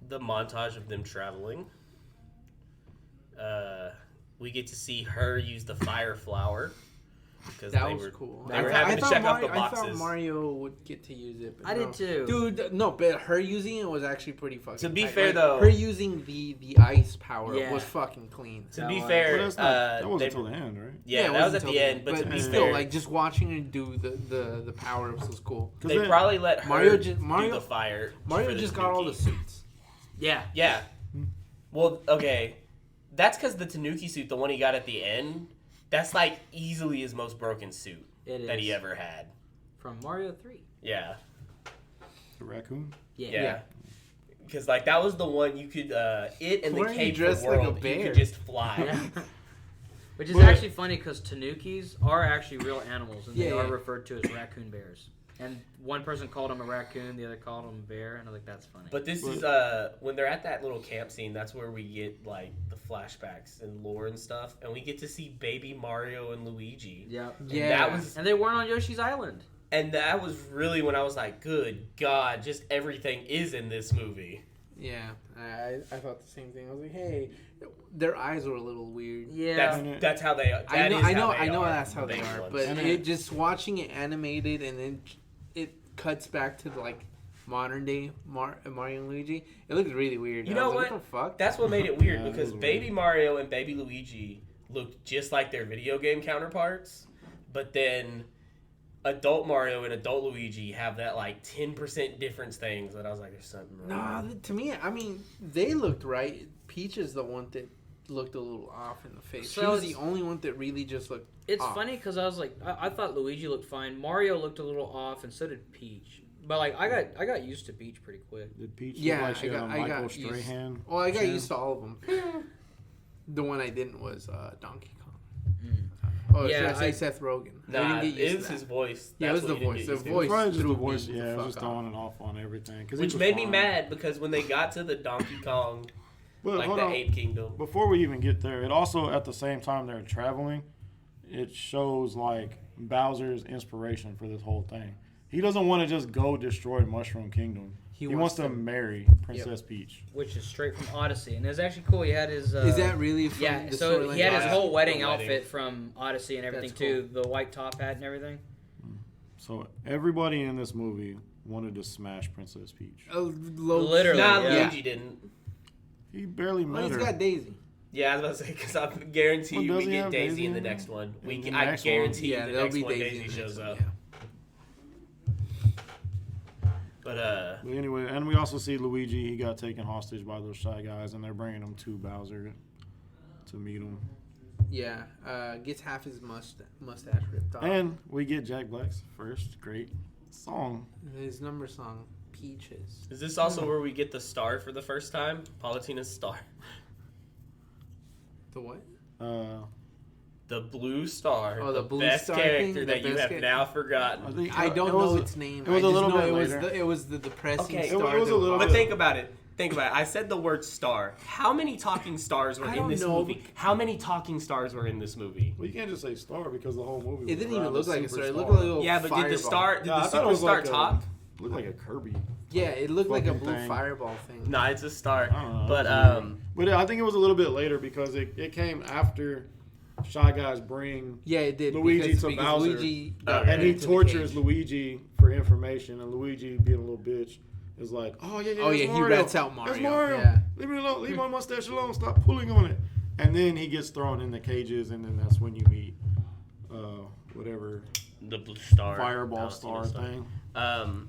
the montage of them traveling. We get to see her use the fire flower. Because That they was were cool. They were having to check off the I thought boxes. Mario would get to use it. But I no. did too. Dude, no, but her using it was actually pretty fucking. To be tight. fair, Like, though- her using the ice power Yeah. was fucking clean. To That be was- fair, But that's not, that they- wasn't until the end, right? yeah, it that was wasn't at till the end. But to but be still, fair, like just watching her do the power ups was cool. 'Cause they then- probably let her Mario do the fire. Mario for the just got all the Tanuki. suits. Yeah. Yeah. Well, okay. That's because the Tanuki suit, the one he got at the end, that's like easily his most broken suit It that he is. ever had. From Mario 3. Yeah. The raccoon. Yeah. Because like that was the one you could it and Why the are you cape dressed for like a world you bear? could just fly. Yeah. Which is But- actually funny because Tanukis are actually real animals, and they Yeah, are yeah. referred to as raccoon bears. And one person called him a raccoon, the other called him a bear, and I was like, that's funny. But this is when they're at that little camp scene, that's where we get like the flashbacks and lore and stuff, and we get to see baby Mario and Luigi. yeah. And Yeah. that was And they weren't on Yoshi's Island. and that was really when I was like, good God, just everything is in this movie. Yeah, I thought the same thing. I was like, hey, their eyes were a little weird. Yeah. That's how they. I know, that is I know, how they I know are, that's how the they big are, ones. but And it just watching it animated and then it cuts back to like modern day Mario and Luigi. It looked really weird. You I know was like, what? the fuck? That's what made it weird Yeah, it because was baby weird. Mario and baby Luigi looked just like their video game counterparts, but then adult Mario and adult Luigi have that like 10% difference things that I was like, there's something wrong. Nah, to me, I mean, they looked right. Peach is the one that looked a little off in the face. So she was the it's- only one that really just looked. It's off. funny because I was like, I thought Luigi looked fine. Mario looked a little off, and so did Peach. But like, I got used to Peach pretty quick. Did Peach Yeah, look like she I had got- a I Michael got used- Strahan? Well, I got chin? used to all of them. The one I didn't was Donkey Kong. Oh, Yeah, should I say I- Seth Rogen? I Nah, didn't get used it's to his that. voice. Yeah, it was That's the what voice. you The didn't get used to. voice. Probably just threw the voice. me Yeah, the it was fuck just off. on and off on everything. 'Cause he Which was made me fine. mad because when they got to the Donkey Kong, But like hold the on. Ape Kingdom, Before we even get there, it also at the same time they're traveling, it shows like Bowser's inspiration for this whole thing. He doesn't want to just go destroy Mushroom Kingdom. He wants to marry Princess Peach. Which is straight from Odyssey, and it was actually cool. He had his. Is that really? From Yeah, the so storyline? he had his Yeah. whole wedding The wedding. outfit from Odyssey and everything That's too. The white top hat and everything. So everybody in this movie wanted to smash Princess Peach. Literally, nah, yeah. Luigi didn't. He barely Well, met he's her. got Daisy. Yeah, I was about to say because I guarantee Well, you we does he get have Daisy Daisy in the in next there? one. In the I next one? guarantee Yeah, the there'll next be one Daisy. Daisy in the shows next up. one, But But anyway, and we also see Luigi. He got taken hostage by those Shy Guys, and they're bringing him to Bowser to meet him. Yeah, gets half his mustache ripped off. And we get Jack Black's first great song. His number song, Peaches. is this also where we get the star for the first time? Palutena's star. The what? The blue star. Oh, the blue best star character thing? that The you best have character? now forgotten. I don't know its name. It was I a just little know bit it was later. it was the depressing Okay. star. It was a that little But bit- think about it. think about it. I said the word star. How many talking stars were in this movie? How many talking stars were in this movie? Well, you can't just say star because the whole movie. It didn't even around look the like a star. It looked superstar. like a little Yeah, but did the I thought it was superstar like talk? Looked like a Kirby. Yeah, it looked like a fucking blue thing. fireball thing. Nah, it's a star. I don't know. But I think it was a little bit later because it came after Shy Guys bring Yeah, it did. Luigi to because Bowser. Luigi and he into the tortures cage. Luigi for information, and Luigi, being a little bitch, is like, "Oh yeah, Oh, that's yeah, he Mario. rats out That's Mario. Mario. Yeah. Leave me alone. Leave my mustache alone. Stop pulling on it." And then he gets thrown in the cages, and then that's when you meet whatever the blue star. fireball star Palestina thing.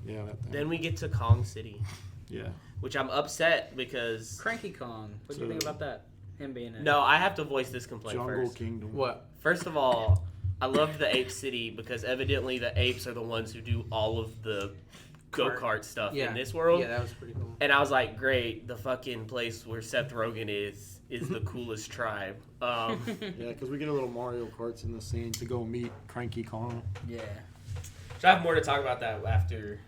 Yeah, that thing. Then we get to Kong City, Yeah. which I'm upset because... Cranky Kong. What do you think about that? Him being in. No, I have to voice this complaint Jungle first. Kingdom. What? First of all, I loved the Ape City because evidently the apes are the ones who do all of the go-kart stuff in this world. Yeah, that was pretty cool. And I was like, great, the fucking place where Seth Rogen is the coolest tribe. Yeah, because we get a little Mario Karts in the scene to go meet Cranky Kong. Yeah. So I have more to talk about that after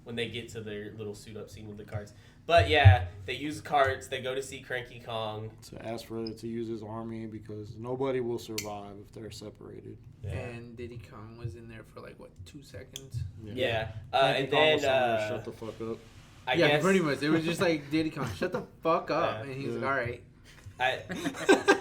when they get to their little suit-up scene with the carts. But yeah, they use carts. They go to see Cranky Kong. To ask for it to use his army because nobody will survive if they're separated. Yeah. And Diddy Kong was in there for like, what, 2 seconds? Yeah. Cranky And Kong then was somewhere, shut the fuck up. I yeah, guess pretty much. It was just like, Diddy Kong, shut the fuck up. Yeah. And he was Yeah. like, all right.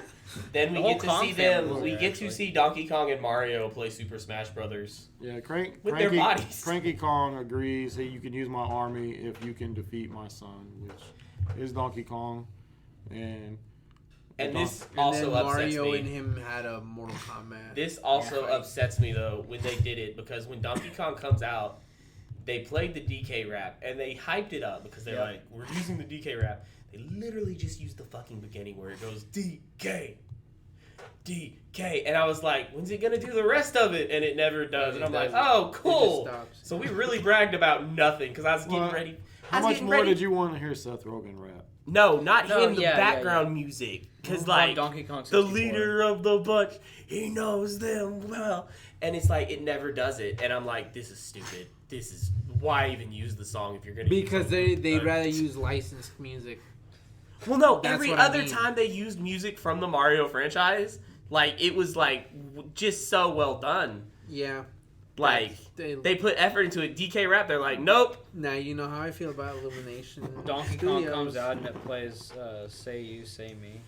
Then we The whole get to Kong see family them. was We there, get actually. to see Donkey Kong and Mario play Super Smash Brothers. Yeah, With their bodies. Cranky Kong agrees, hey, you can use my army if you can defeat my son, which is Donkey Kong. And This And also then upsets Mario me. and him had a Mortal Kombat. This also fight. upsets me though when they did it because when Donkey Kong comes out, they played the DK rap and they hyped it up because they're like, we're using the DK rap. They literally just used the fucking beginning where it goes DK, DK, and I was like, when's it gonna do the rest of it? And it never does. And I'm like, oh, cool. stops. So we really bragged about nothing because I was getting Well, ready. how much more did you want to hear Seth Rogen rap? No, not No, him, the yeah, background music. Because, From like, Donkey Kong the 64. leader of the bunch, he knows them well. And it's like, it never does it. And I'm like, this is stupid. This is, why even use the song if you're going to Because they'd rather use licensed music. Well, no, That's every what I other mean. time they used music from the Mario franchise, like, it was, like, just so well done. Yeah. Like, they put effort into it. DK Rap, they're like, nope. Now you know how I feel about Illumination. Donkey Kong Studios. comes out and it plays Say You, Say Me.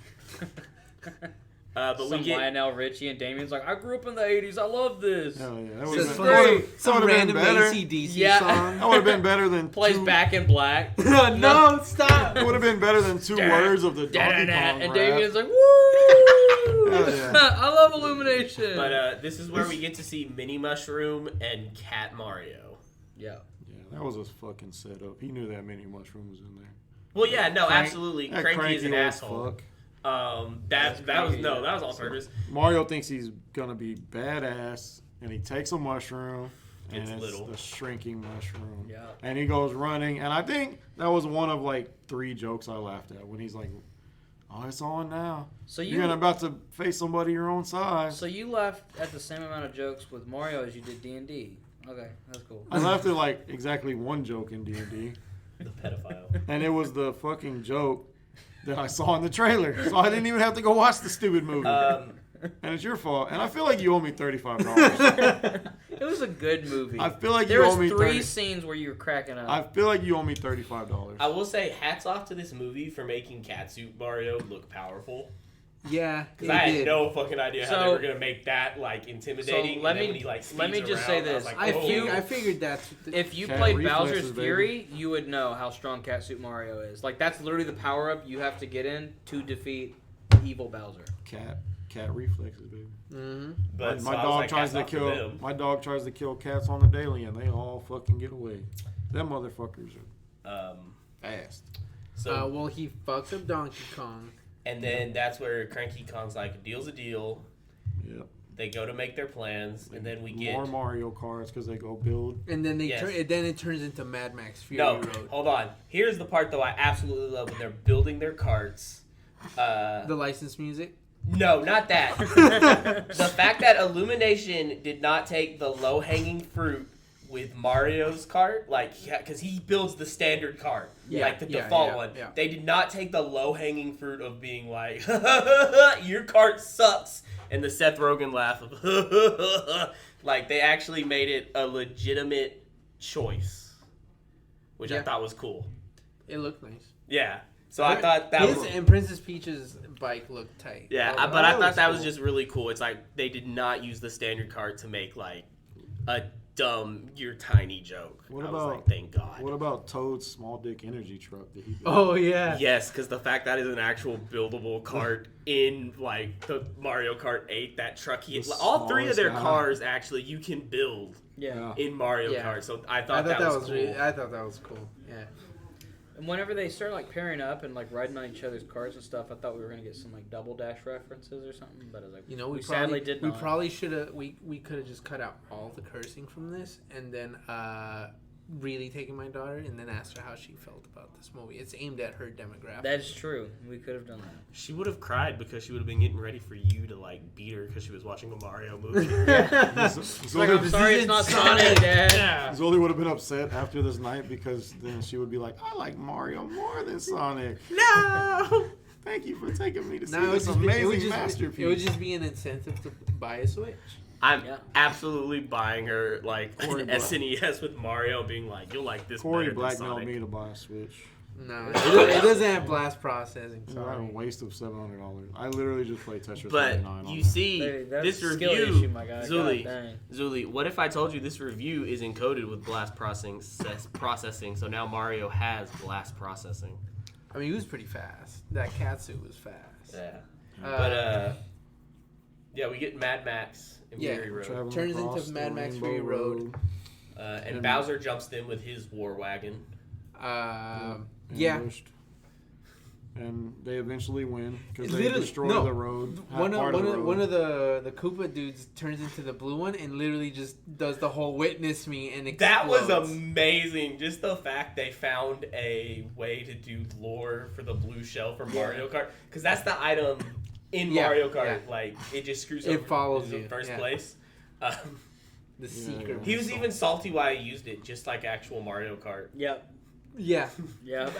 But Some we get... Lionel Richie and Damien's like, I grew up in the 80s. I love this. Hell yeah. That Just would've been- great. Some would've been random better. AC/DC Yeah. song. That would have been better than Plays two, Back in Black. No, stop. It would have been better than 2 words of the Donkey Kong And rap. Damien's like, woo! Hell yeah. I love Illumination. But this is where we get to see Mini Mushroom and Cat Mario. yeah. Yeah, that was a fucking setup. He knew that many mushrooms in there. Well, yeah, no, Crank- absolutely. That Cranky is an old asshole. fuck. That was on purpose. Mario thinks he's gonna be badass, and he takes a mushroom, and It's it's little. the shrinking mushroom. Yeah. And he goes running, and I think that was one of like 3 jokes I laughed at when he's like, "Oh, it's on now. So You're gonna about to face somebody your own size." So you laughed at the same amount of jokes with Mario as you did D&D. Okay, that's cool. I laughed at like exactly one joke in D&D, The pedophile. and it was the fucking joke that I saw in the trailer, so I didn't even have to go watch the stupid movie. And it's your fault. And I feel like you owe me $35. It was a good movie. I feel like there you was owe me 3 scenes where you were cracking up. I feel like you owe me $35. I will say hats off to this movie for making Catsuit Mario look powerful. Yeah, Because I had no fucking idea how they So- were gonna make that like intimidating. So let and then me- when he, like, let me speeds just around, say I was this. like, oh. I figured that's. If you Cat played reflexes, Bowser's baby. Fury, you would know how strong Catsuit Mario is. Like, that's literally the power-up you have to get in to defeat evil Bowser. Cat reflexes, baby. Mm-hmm. But my so I was dog like, tries hats to off kill. them. My dog tries to kill cats on the daily, and they all fucking get away. Them motherfuckers are fast. So Well, he fucks up Donkey Kong. and then that's where Cranky Kong's like, deal's a deal. Yep. They go to make their plans, and then we get More Mario Karts because they go build. And then Yes. then it turns into Mad Max Fury no. Road. Hold on. Here's the part though I absolutely love when they're building their carts. The licensed music. No, not that. The fact that Illumination did not take the low-hanging fruit with Mario's cart, like, because he builds the standard cart, like the default one. Yeah. They did not take the low-hanging fruit of being like, your cart sucks, and the Seth Rogen laugh of, like, they actually made it a legitimate choice, which I thought was cool. It looked nice. Yeah. So I thought that was... And Princess Peach's bike looked tight. Yeah, but I thought that was just really cool. It's like they did not use the standard cart to make, like, a dumb, you're tiny joke. What I about, was like, thank God. What about Toad's small dick energy truck that he built? Oh, yeah. Yes, because the fact that is an actual buildable cart in, like, the Mario Kart 8, that truck, all three of their cars, actually, you can build in Mario Kart. So I thought that was cool. I thought that was cool, yeah. And whenever they start like pairing up and like riding on each other's cars and stuff, I thought we were gonna get some like Double Dash references or something. But I was like, we sadly did not. We probably should have. We could have just cut out all the cursing from this, and then really taken my daughter, and then asked her how she felt about this movie. It's aimed at her demographic. That's true. We could have done that. She would have cried because she would have been getting ready for you to like beat her because she was watching a Mario movie. Like, I'm sorry, it's not Sonic, Dad. Yeah. Zoli would have been upset after this night because then she would be like, I like Mario more than Sonic. No! Thank you for taking me to see this amazing masterpiece. It would just be an incentive to buy a Switch. I'm absolutely buying her like an SNES with Mario, being like, "You'll like this." Corey better blackmailed than me to buy a Switch. No, it doesn't have blast processing. Sorry, a waste of $700. I literally just played Tetris. But 99 you see, this review, issue, my guy. Zuli, what if I told you this review is encoded with blast processing? So now Mario has blast processing. I mean, he was pretty fast. That catsuit was fast. Yeah, but yeah, we get Mad Max. Fury Road. Turns into Mad Max Fury Road. And Bowser jumps in with his war wagon. And they eventually win because they destroy the road. One of the Koopa dudes turns into the blue one and literally just does the whole witness me and explodes. That was amazing. Just the fact they found a way to do lore for the blue shell for Mario Kart, because that's the item in Mario Kart. Like, it just screws up. It follows you in first place. The secret. He was even salty why I used it, just like actual Mario Kart. Yep. Yeah.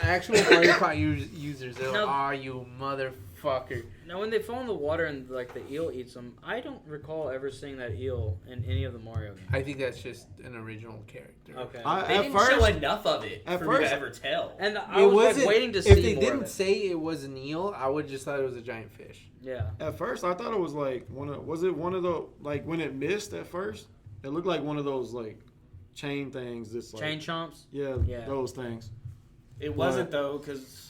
Actual Mario Kart users, they're like, you motherfucker. Now, when they fall in the water and like the eel eats them, I don't recall ever seeing that eel in any of the Mario games. I think that's just an original character. Okay. They didn't show enough of it for me to ever tell. And I was like, waiting to see if they more didn't of it. say it was an eel, I would just thought it was a giant fish. Yeah. At first, I thought it was like one of the like when it missed at first, it looked like one of those like chain things. That's like chain chomps. Yeah, those things. It wasn't though, because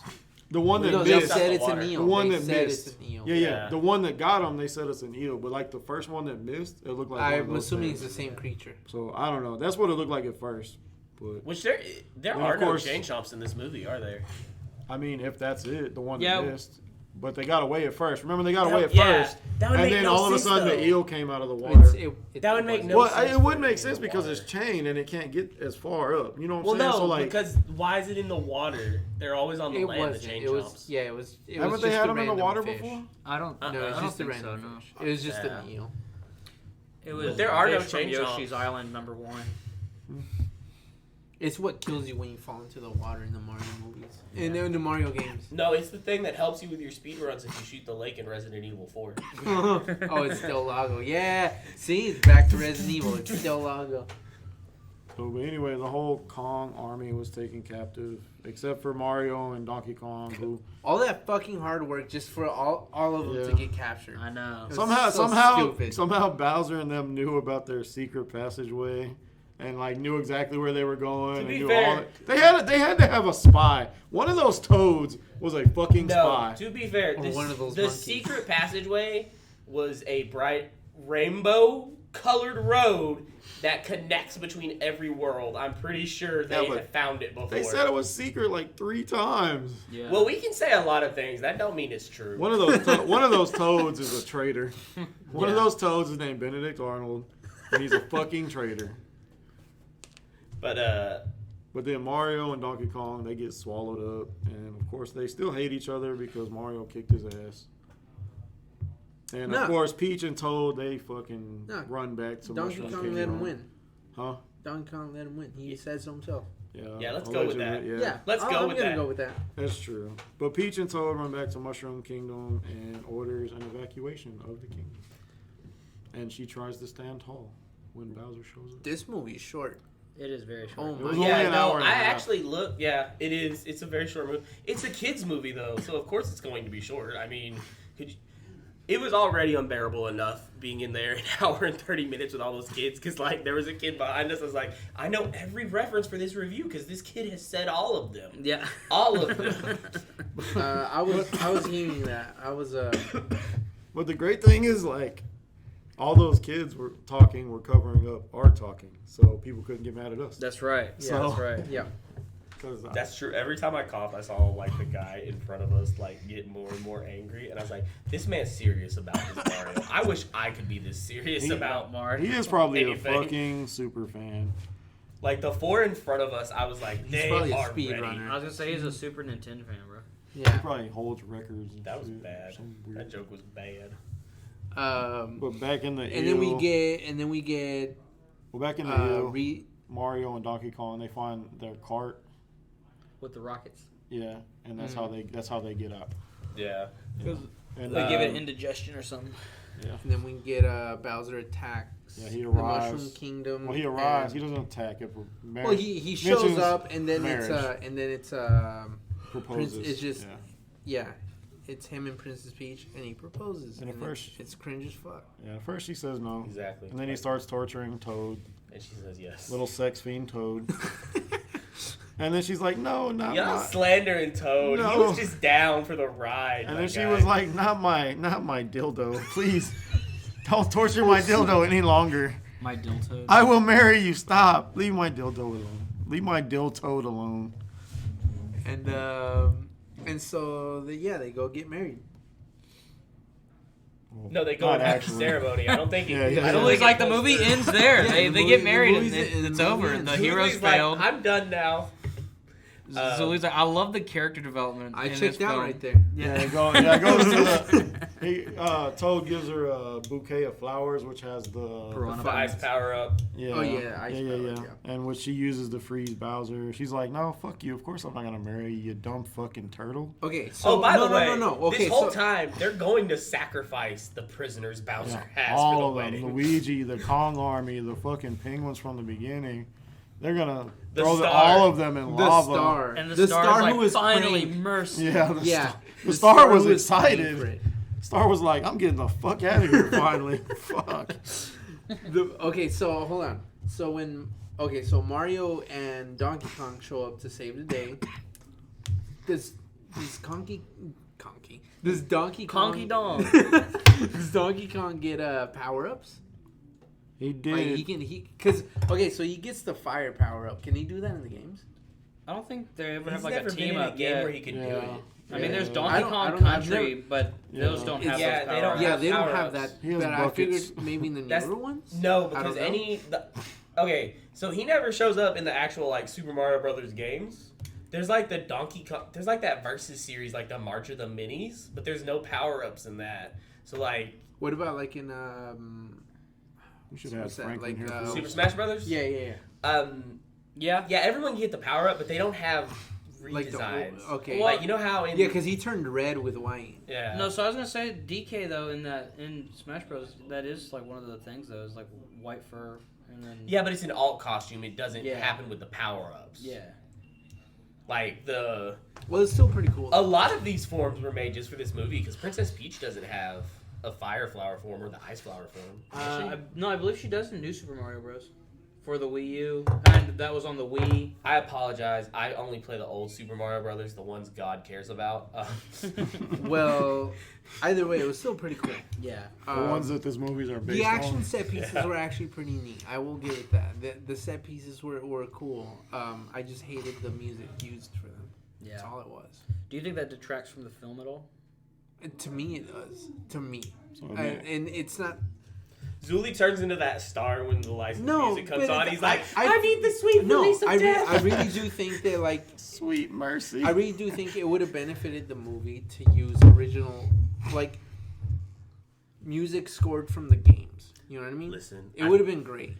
the one that they missed. said it's an eel. The one they that said missed. It's an eel. Yeah. The one that got him, they said it's an eel. But like the first one that missed, it looked like. I'm assuming it's the same creature. So I don't know. That's what it looked like at first. But which there are no chain chomps in this movie, are there? I mean, if that's it, the one that missed. But they got away at first. Remember, they got away at first. That would and make then no all of a sense, sudden, though. the eel came out of the water. That would make no sense. Well, it would make sense because it's chained and it can't get as far up. You know what I'm saying? No, so, like, because why is it in the water? They're always on the land, the chain chomps. It was haven't they had them in the water before? I don't know. No, it's just a random fish. It was just an eel. It was there are no from chain Yoshi's chomps. Island #1. It's what kills you when you fall into the water in the Mario movies. And in the Mario games. No, it's the thing that helps you with your speed runs if you shoot the lake in Resident Evil 4. Oh, it's still Lago. Yeah. See, it's back to Resident Evil. It's still Lago. So, but anyway, the whole Kong army was taken captive, except for Mario and Donkey Kong, who all that fucking hard work just for all of them to get captured. I know. Somehow Bowser and them knew about their secret passageway. And like knew exactly where they were going. To be knew fair, all they had to have a spy. One of those toads was a fucking spy. To be fair, one of those the monkeys. secret passageway was a bright rainbow-colored road that connects between every world. I'm pretty sure they have found it before. They said it was secret like 3 times. Yeah. Well, we can say a lot of things. That don't mean it's true. One of those toads is a traitor. One of those toads is named Benedict Arnold, and he's a fucking traitor. But then Mario and Donkey Kong, they get swallowed up, and of course they still hate each other because Mario kicked his ass. And of course Peach and Toad, they fucking run back to Donkey Mushroom Kong Kingdom. let him win. Huh? Donkey Kong let him win. He said so himself. Yeah, let's go with that. Yeah, Let's go with that. I'm gonna go with that. That's true. But Peach and Toad run back to Mushroom Kingdom and orders an evacuation of the kingdom. And she tries to stand tall when Bowser shows up. This movie is short. It is very short. Oh It my! was only an hour and a I half. actually looked. Yeah, it is. It's a very short movie. It's a kids movie though, so of course it's going to be short. I mean, it was already unbearable enough being in there an hour and 30 minutes with all those kids because like there was a kid behind us. I was like, I know every reference for this review because this kid has said all of them. Yeah. All of them. I was hearing that. I was But the great thing is, like, all those kids were covering up our talking, so people couldn't get mad at us. That's right. Yeah, So- that's right. Yeah. That's true. Every time I cough, I saw like the guy in front of us like get more and more angry, and I was like, "This man's serious about his Mario. I wish I could be this serious about Mario." He is probably anything. a fucking super fan. Like the four in front of us, I was like, He's "They probably a are speed ready." runner. I was gonna say he's a Super Nintendo fan, bro. He Yeah. probably holds records. And That was shit, bad. some weird- That joke was bad. But back in the And then we get back in the hill, re Mario and Donkey Kong, they find their cart. With the rockets. Yeah, and that's how they get out. Yeah. And They give it indigestion or something. and then we get Bowser attacks. Yeah, he the arrives. Mushroom Kingdom. Well, he arrives. He and- doesn't attack it. Well, he shows mentions up, and then marriage. it's proposes. it's just yeah. it's him and Princess Peach, and he proposes. And at first- it's cringe as fuck. Yeah, at first she says no. Exactly. And then he starts torturing Toad, And she says yes. little sex fiend Toad. And then she's like, no, not Y'all my. slandering Toad. He No. was just down for the ride. And my then she guy. was like, not my dildo. Please, don't torture my dildo any longer. My dildo. I will marry you. Stop. Leave my dildo alone. Leave my dildo alone. And so they go get married. No, they go Not and have the actually. ceremony. I don't think. Yeah, I yeah. don't It's think like it the goes movie through. ends there. Yeah, they the they movie- get the married and movie's- it's the over. movie ends. The Zuli's heroes Zuli's like, failed. I'm done now. Zuli's like, I love the character development. I in this checked out film. right there. Yeah, goes to the. Toad gives her a bouquet of flowers, which has the. Piranha The ice power up. Yeah. Oh, yeah, ice flowers, yeah. And what she uses to freeze Bowser. She's like, no, fuck you. Of course I'm not gonna marry you, you dumb fucking turtle. Okay, so By the way, no. Okay, this whole so, time they're going to sacrifice the prisoners Bowser has All for of the them. wedding. Luigi, the Kong army, the fucking penguins from the beginning. They're gonna The throw star. all of them in the lava. star, And the star who like, was finally praying- mercy. Yeah, Yeah, the star was who praying for excited. it. Star was like, I'm getting the fuck out of here finally. Fuck. Okay, so hold on. So Mario and Donkey Kong show up to save the day. Does Donkey Kong Conky dong. does Donkey Kong get power ups? He did. Like so he gets the fire power up. Can he do that in the games? I don't think they ever He's have like never a been team in a up game yet. where he could do Yeah. it. I mean, there's Yeah. Donkey I don't- Kong I've Country, never- but those Yeah. don't have Yeah, those they don't power-ups. Yeah, have they don't have power-ups. that. He has But I figured buckets. maybe in the That's- newer ones. No, I because don't know. okay, so he never shows up in the actual like Super Mario Brothers games. There's like the Donkey Kong. There's like that versus series, like the March of the Minis, but there's no power ups in that. So like What about like in We should have what's that, Franklin like, here. Oh. for Super this. Smash Brothers. yeah. Yeah, everyone can get the power up, but they don't have Like the redesigns. okay. Like you know how in Yeah, because he turned red with white. yeah. No, so I was gonna say DK though in Smash Bros. That is like one of the things though is like white fur and then Yeah, but it's an alt costume. It doesn't Yeah. happen with the power ups. yeah. Like Well, it's still pretty cool. a lot of these forms were made just for this movie because Princess Peach doesn't have a fire flower form or the ice flower form. Does she? I believe she does in New Super Mario Bros. For the Wii U, and that was on the Wii. I apologize. I only play the old Super Mario Brothers, the ones God cares about. Well, either way, it was still pretty cool. Yeah. The ones that these movies are based The action on. set pieces Yeah. were actually pretty neat. I will give it that. The set pieces were cool. I just hated the music used for them. Yeah. That's all it was. Do you think that detracts from the film at all? To me, it does. To me. So, I mean, And it's not... Zuli turns into that star when the licensed No, music comes but on. it's- He's like, I- I need the sweet No, release of death. I really do think that, like... sweet mercy. I really do think it would have benefited the movie to use original, like, music scored from the games. You know what I mean? Listen, It would have been great.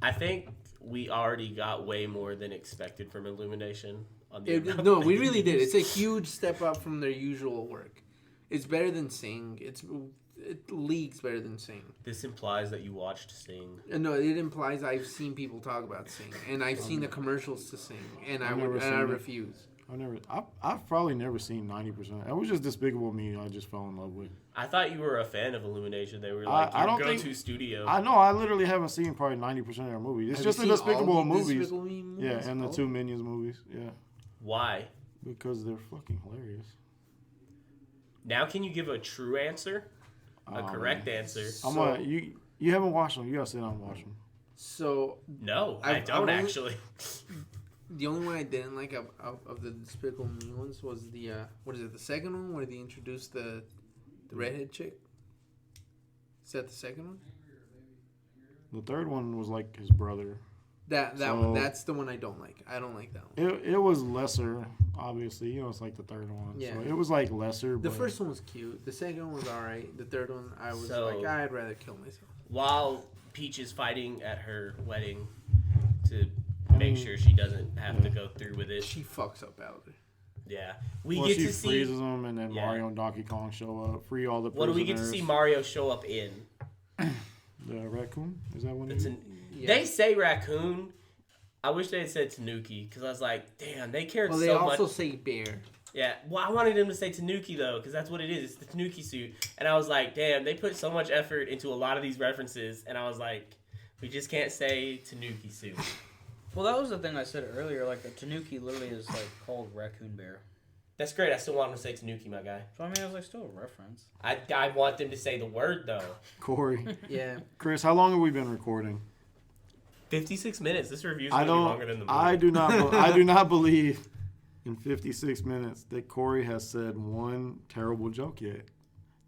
I think we already got way more than expected from Illumination. No, we really did. It's a huge step up from their usual work. It's better than Sing. It leagues better than Sing. This implies that you watched Sing. No, it implies I've seen people talk about Sing, and I've seen the commercials to Sing, and I refuse. I've probably never seen 90%. It was just Despicable Me. I just fell in love with. I thought you were a fan of Illumination. They were like your go-to studio. I know. I literally haven't seen probably 90% of their movies. It's just the Despicable movies. Yeah, and the two Minions movies. Yeah. Why? Because they're fucking hilarious. Now, can you give a true answer? A correct answer? You haven't watched them. You gotta sit down and watch them. So no, I don't actually. The only one I didn't like of the Despicable Me ones was the the second one where they introduced the redhead chick. Is that the second one? The third one was like his brother. That one. That's the one I don't like. I don't like that one. It was lesser, obviously. It's like the third one. Yeah. So it was like lesser. The first one was cute. The second one was alright. The third one, I was like, I'd rather kill myself. While Peach is fighting at her wedding to make sure she doesn't have to go through with it, she fucks up Bowser. Yeah, she freezes them, and then Mario and Donkey Kong show up, free all the prisoners. What do we get to see Mario show up in? The raccoon? Is that one? They say raccoon. I wish they had said Tanuki, because I was like, damn, they cared so much. Well, they also say bear. Yeah, well, I wanted them to say Tanuki, though, because that's what it is. It's the Tanuki suit. And I was like, damn, they put so much effort into a lot of these references, and I was like, we just can't say Tanuki suit. Well, that was the thing I said earlier. Like, the Tanuki literally is, like, called Raccoon Bear. That's great. I still want them to say Tanuki, my guy. So, I mean, it was, like, still a reference. I want them to say the word, though. Corey. Yeah. Chris, how long have we been recording? 56 minutes. This review's going to be longer than the movie. I do not believe in 56 minutes that Corey has said one terrible joke yet.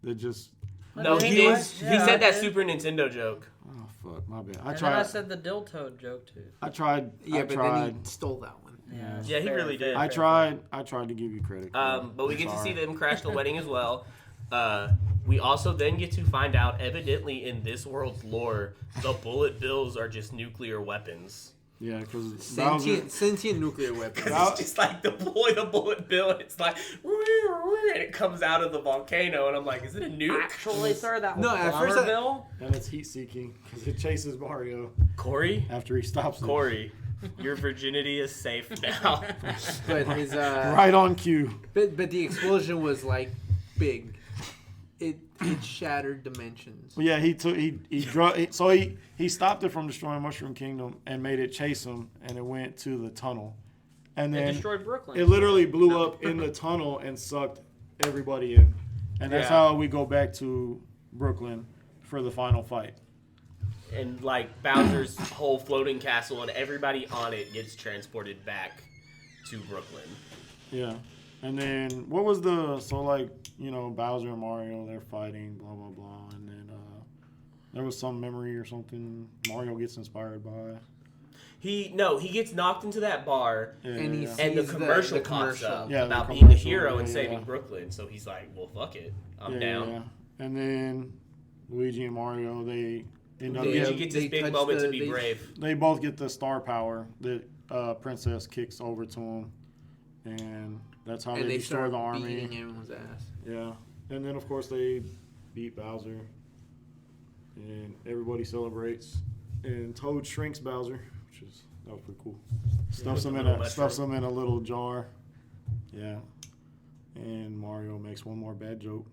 That just... No, he did. He said that Super Nintendo joke. Oh, fuck. My bad. Then I said the Diltoad joke, too. I tried. Yeah, but then he stole that one. Yeah, he really did. I tried to give you credit. But we get to see them crash the wedding as well. We also then get to find out, evidently in this world's lore, the bullet bills are just nuclear weapons. Yeah, because sentient nuclear weapons. It's just like the bullet bill, and it's like, and it comes out of the volcano, and I'm like, is it a nuke? Actually, sir, that was at first bill. And it's heat seeking because it chases Mario. Corey, after he stops him. Corey, your virginity is safe now. But his right on cue. But the explosion was like big. It shattered dimensions. Yeah, he stopped it from destroying Mushroom Kingdom and made it chase him, and it went to the tunnel, and then it destroyed Brooklyn. It literally blew up in the tunnel and sucked everybody in, and that's how we go back to Brooklyn for the final fight. And like Bowser's whole floating castle and everybody on it gets transported back to Brooklyn. Yeah. And then, what was Bowser and Mario, they're fighting, blah, blah, blah. And then there was some memory or something Mario gets inspired by. He gets knocked into that bar, and the commercial pops up about being a hero and saving Brooklyn. So he's like, well, fuck it. I'm down. Yeah. And then Luigi and Mario, they end up Luigi gets his big moment to be brave. They both get the star power that Princess kicks over to him. And that's how they destroy the army. Beating everyone's ass. Yeah. And then, of course, they beat Bowser. And everybody celebrates. And Toad shrinks Bowser, that was pretty cool. Stuffs him in a little jar. Yeah. And Mario makes one more bad joke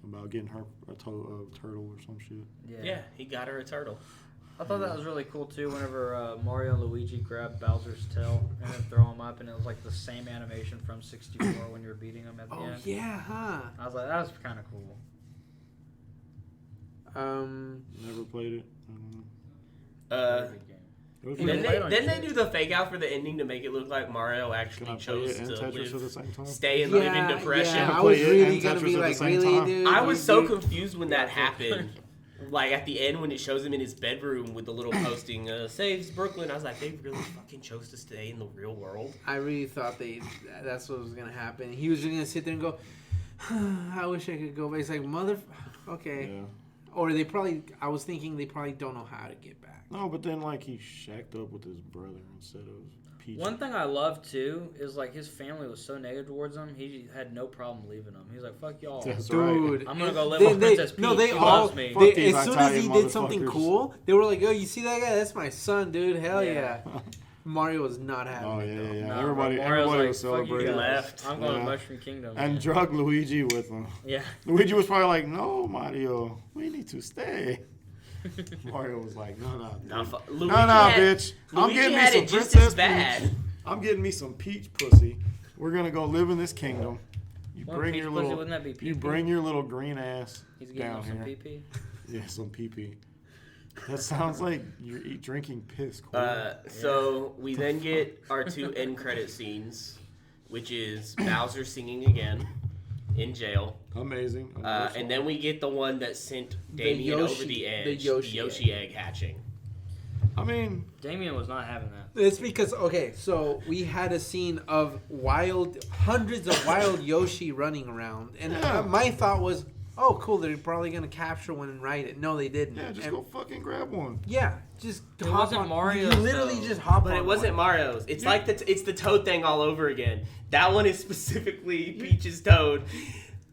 about getting her a turtle or some shit. Yeah, he got her a turtle. I thought that was really cool, too, whenever Mario and Luigi grabbed Bowser's tail and then throw him up, and it was like the same animation from 64 when you were beating him at the end. Oh, yeah, huh? I was like, that was kind of cool. Never played it. Then they do the fake out for the ending to make it look like Mario actually chose to stay and live in depression. Yeah, I was really going to be like, really, dude? I was so confused when that happened. Like, at the end, when it shows him in his bedroom with the little posting, saves Brooklyn, I was like, they really fucking chose to stay in the real world? I really thought that's what was going to happen. He was just going to sit there and go, I wish I could go back. He's like, okay. Or they probably. I was thinking they probably don't know how to get back. No, but then like he shacked up with his brother instead of Peach. One thing I love too is like his family was so negative towards him. He had no problem leaving them. He's like, "Fuck y'all, That's dude." I'm gonna go live with Princess Peach. No, they She all. loves me." As soon as he did something motherfuckers. cool, they were like, "Oh, you see that guy? That's my son, dude. Hell Yeah. yeah." Mario was not having Oh it. yeah, Though. yeah. No, everybody Mario's was like, "Fuck you celebrating. guys. left. I'm going Yeah. to Mushroom Kingdom. And man." drug Luigi with him. Yeah. Luigi was probably like, "No, Mario, we need to stay." Mario was like, "No, No, bitch. I'm Luigi getting me had some it just Princess as bad. Peach. I'm getting me some Peach pussy. We're gonna go live in this kingdom. You Well, bring Peach your pussy, little, wouldn't that be you pee-pee? bring your little green ass He's getting down on some here. PP. Yeah, some pee pee. That sounds like you're drinking piss. Corey. So we then get our 2 end credit scenes, which is Bowser singing again in jail. Amazing. And then we get the one that sent Damien over Yoshi- the edge, the Yoshi egg hatching. I mean, Damien was not having that. It's because so we had a scene of hundreds of wild Yoshi running around, and Yeah. my thought was, oh, cool, they're probably gonna capture one and ride it. No, they didn't. yeah, just And- go fucking grab one. Yeah, just It hop wasn't on. Mario's, You literally though. just hop on. But it wasn't one. Mario's. It's like it's the Toad thing all over again. That one is specifically Peach's Toad.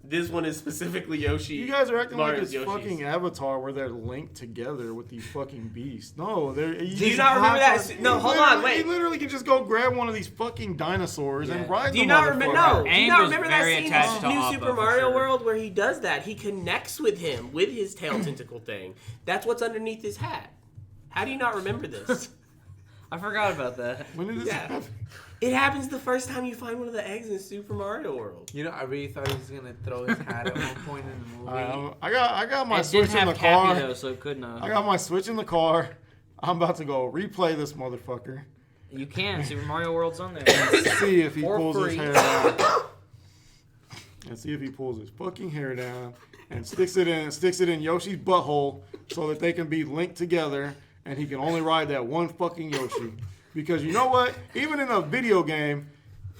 This one is specifically Yoshi. You guys are acting Mario's like it's Yoshi's. fucking Avatar where they're linked together with these fucking beasts. No, they're. Do you not remember that? No, hold on, wait. You literally can just go grab one of these fucking dinosaurs and Yeah. ride Do you the not motherfucker. remember? No. Do you Aang not was remember that very scene attached in to New Appa, Super for Mario sure. World where he does that? He connects with him with his tail tentacle thing. That's what's underneath his hat. How do you not remember this? I forgot about that. When did this Yeah. happen? It happens the first time you find one of the eggs in Super Mario World. You know, I really thought he was gonna throw his hat at one point in the movie. I got my It Switch didn't in the have Cappy car. though, so it couldn't I have. got my Switch in the car. I'm about to go replay this motherfucker. You can. Super Mario World's on there. See if he For pulls his free. hair down. And see if he pulls his fucking hair down and sticks it in Yoshi's butthole so that they can be linked together and he can only ride that one fucking Yoshi. Because you know what? Even in a video game,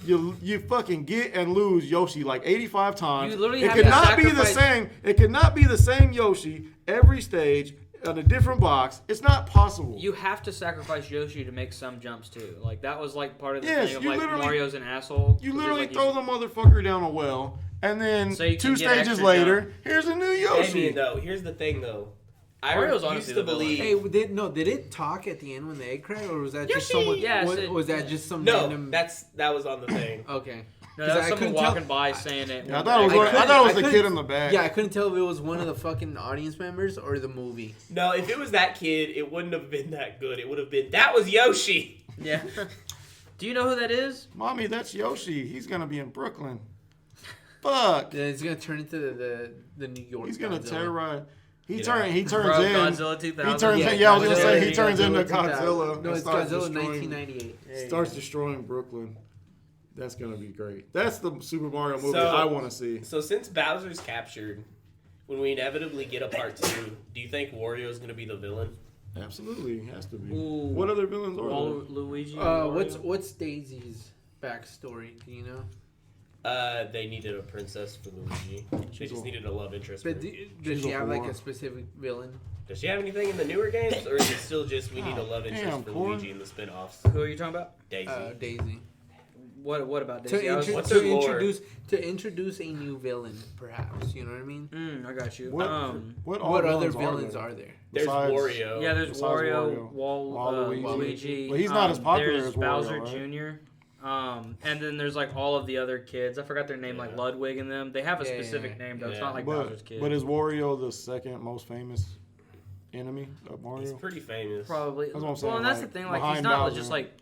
you fucking get and lose Yoshi like 85 times. You literally It have could to not be the sacrifice- same. It could not be the same Yoshi every stage on a different box. It's not possible. You have to sacrifice Yoshi to make some jumps too. Like that was like part of the Yes, thing of you like literally- Mario's an asshole. You 'Cause literally there's, like, throw the motherfucker down a well, and then So you can 2 get stages extra later, jump. here's a new Yoshi. Damien, though, here's the thing, though. I Mario's used honestly to the villain. believe. Hey, did it talk at the end when the egg cracked, or was that just Yoshi! someone? Yes, was that just some No, random? that was on the thing. Okay. No, that was I someone couldn't tell- walking by saying it. Yeah, I thought it was, I I couldn't- thought it was I the couldn't- kid in the back. Yeah, I couldn't tell if it was one of the fucking audience members or the movie. No, if it was that kid, it wouldn't have been that good. It would have been, that was Yoshi! Yeah. Do you know who that is? Mommy, that's Yoshi. He's gonna be in Brooklyn. Fuck. Then it's gonna turn into the New York. He's gonna Godzilla. terrorize. He Yeah. turns Bro, in. Godzilla 2000. He turns Yeah, in. Yeah, I was gonna say he Godzilla turns into 2000. Godzilla. No, and it's starts Godzilla destroying- 1998. Starts destroying Brooklyn. That's gonna be great. That's the Super Mario movie So- I want to see. So since Bowser's captured, when we inevitably get a part 2, do you think Wario's going to be the villain? Absolutely, he has to be. Ooh. What other villains are there? Luigi. and Mario? What's Daisy's backstory? Do you know? They needed a princess for Luigi. They She's just a- needed a love interest for But her. does She's she a have like whore. a specific villain? Does she have anything in the newer games, or is it still just we need a love interest Damn, for Corey. Luigi in the spin-offs? Who are you talking about? Daisy. Daisy. What about To, Daisy? What's her lore? introduce a new villain, perhaps. You know what I mean? I got you. What What all other villains villains there? are there? There's Besides- Wario. Yeah, there's Besides Wario, Waluigi. Luigi. But he's not as popular there's as Wario, Bowser right? Jr. And then there's like all of the other kids. I forgot their name, like Yeah. Ludwig and them. They have a Yeah, specific yeah, name though. It's yeah. not like Bowser's kid. But is Wario the second most famous enemy of Mario? He's pretty famous. Probably. That's what I'm saying, Well, and that's like, the thing. Like he's behind not Bowser. just like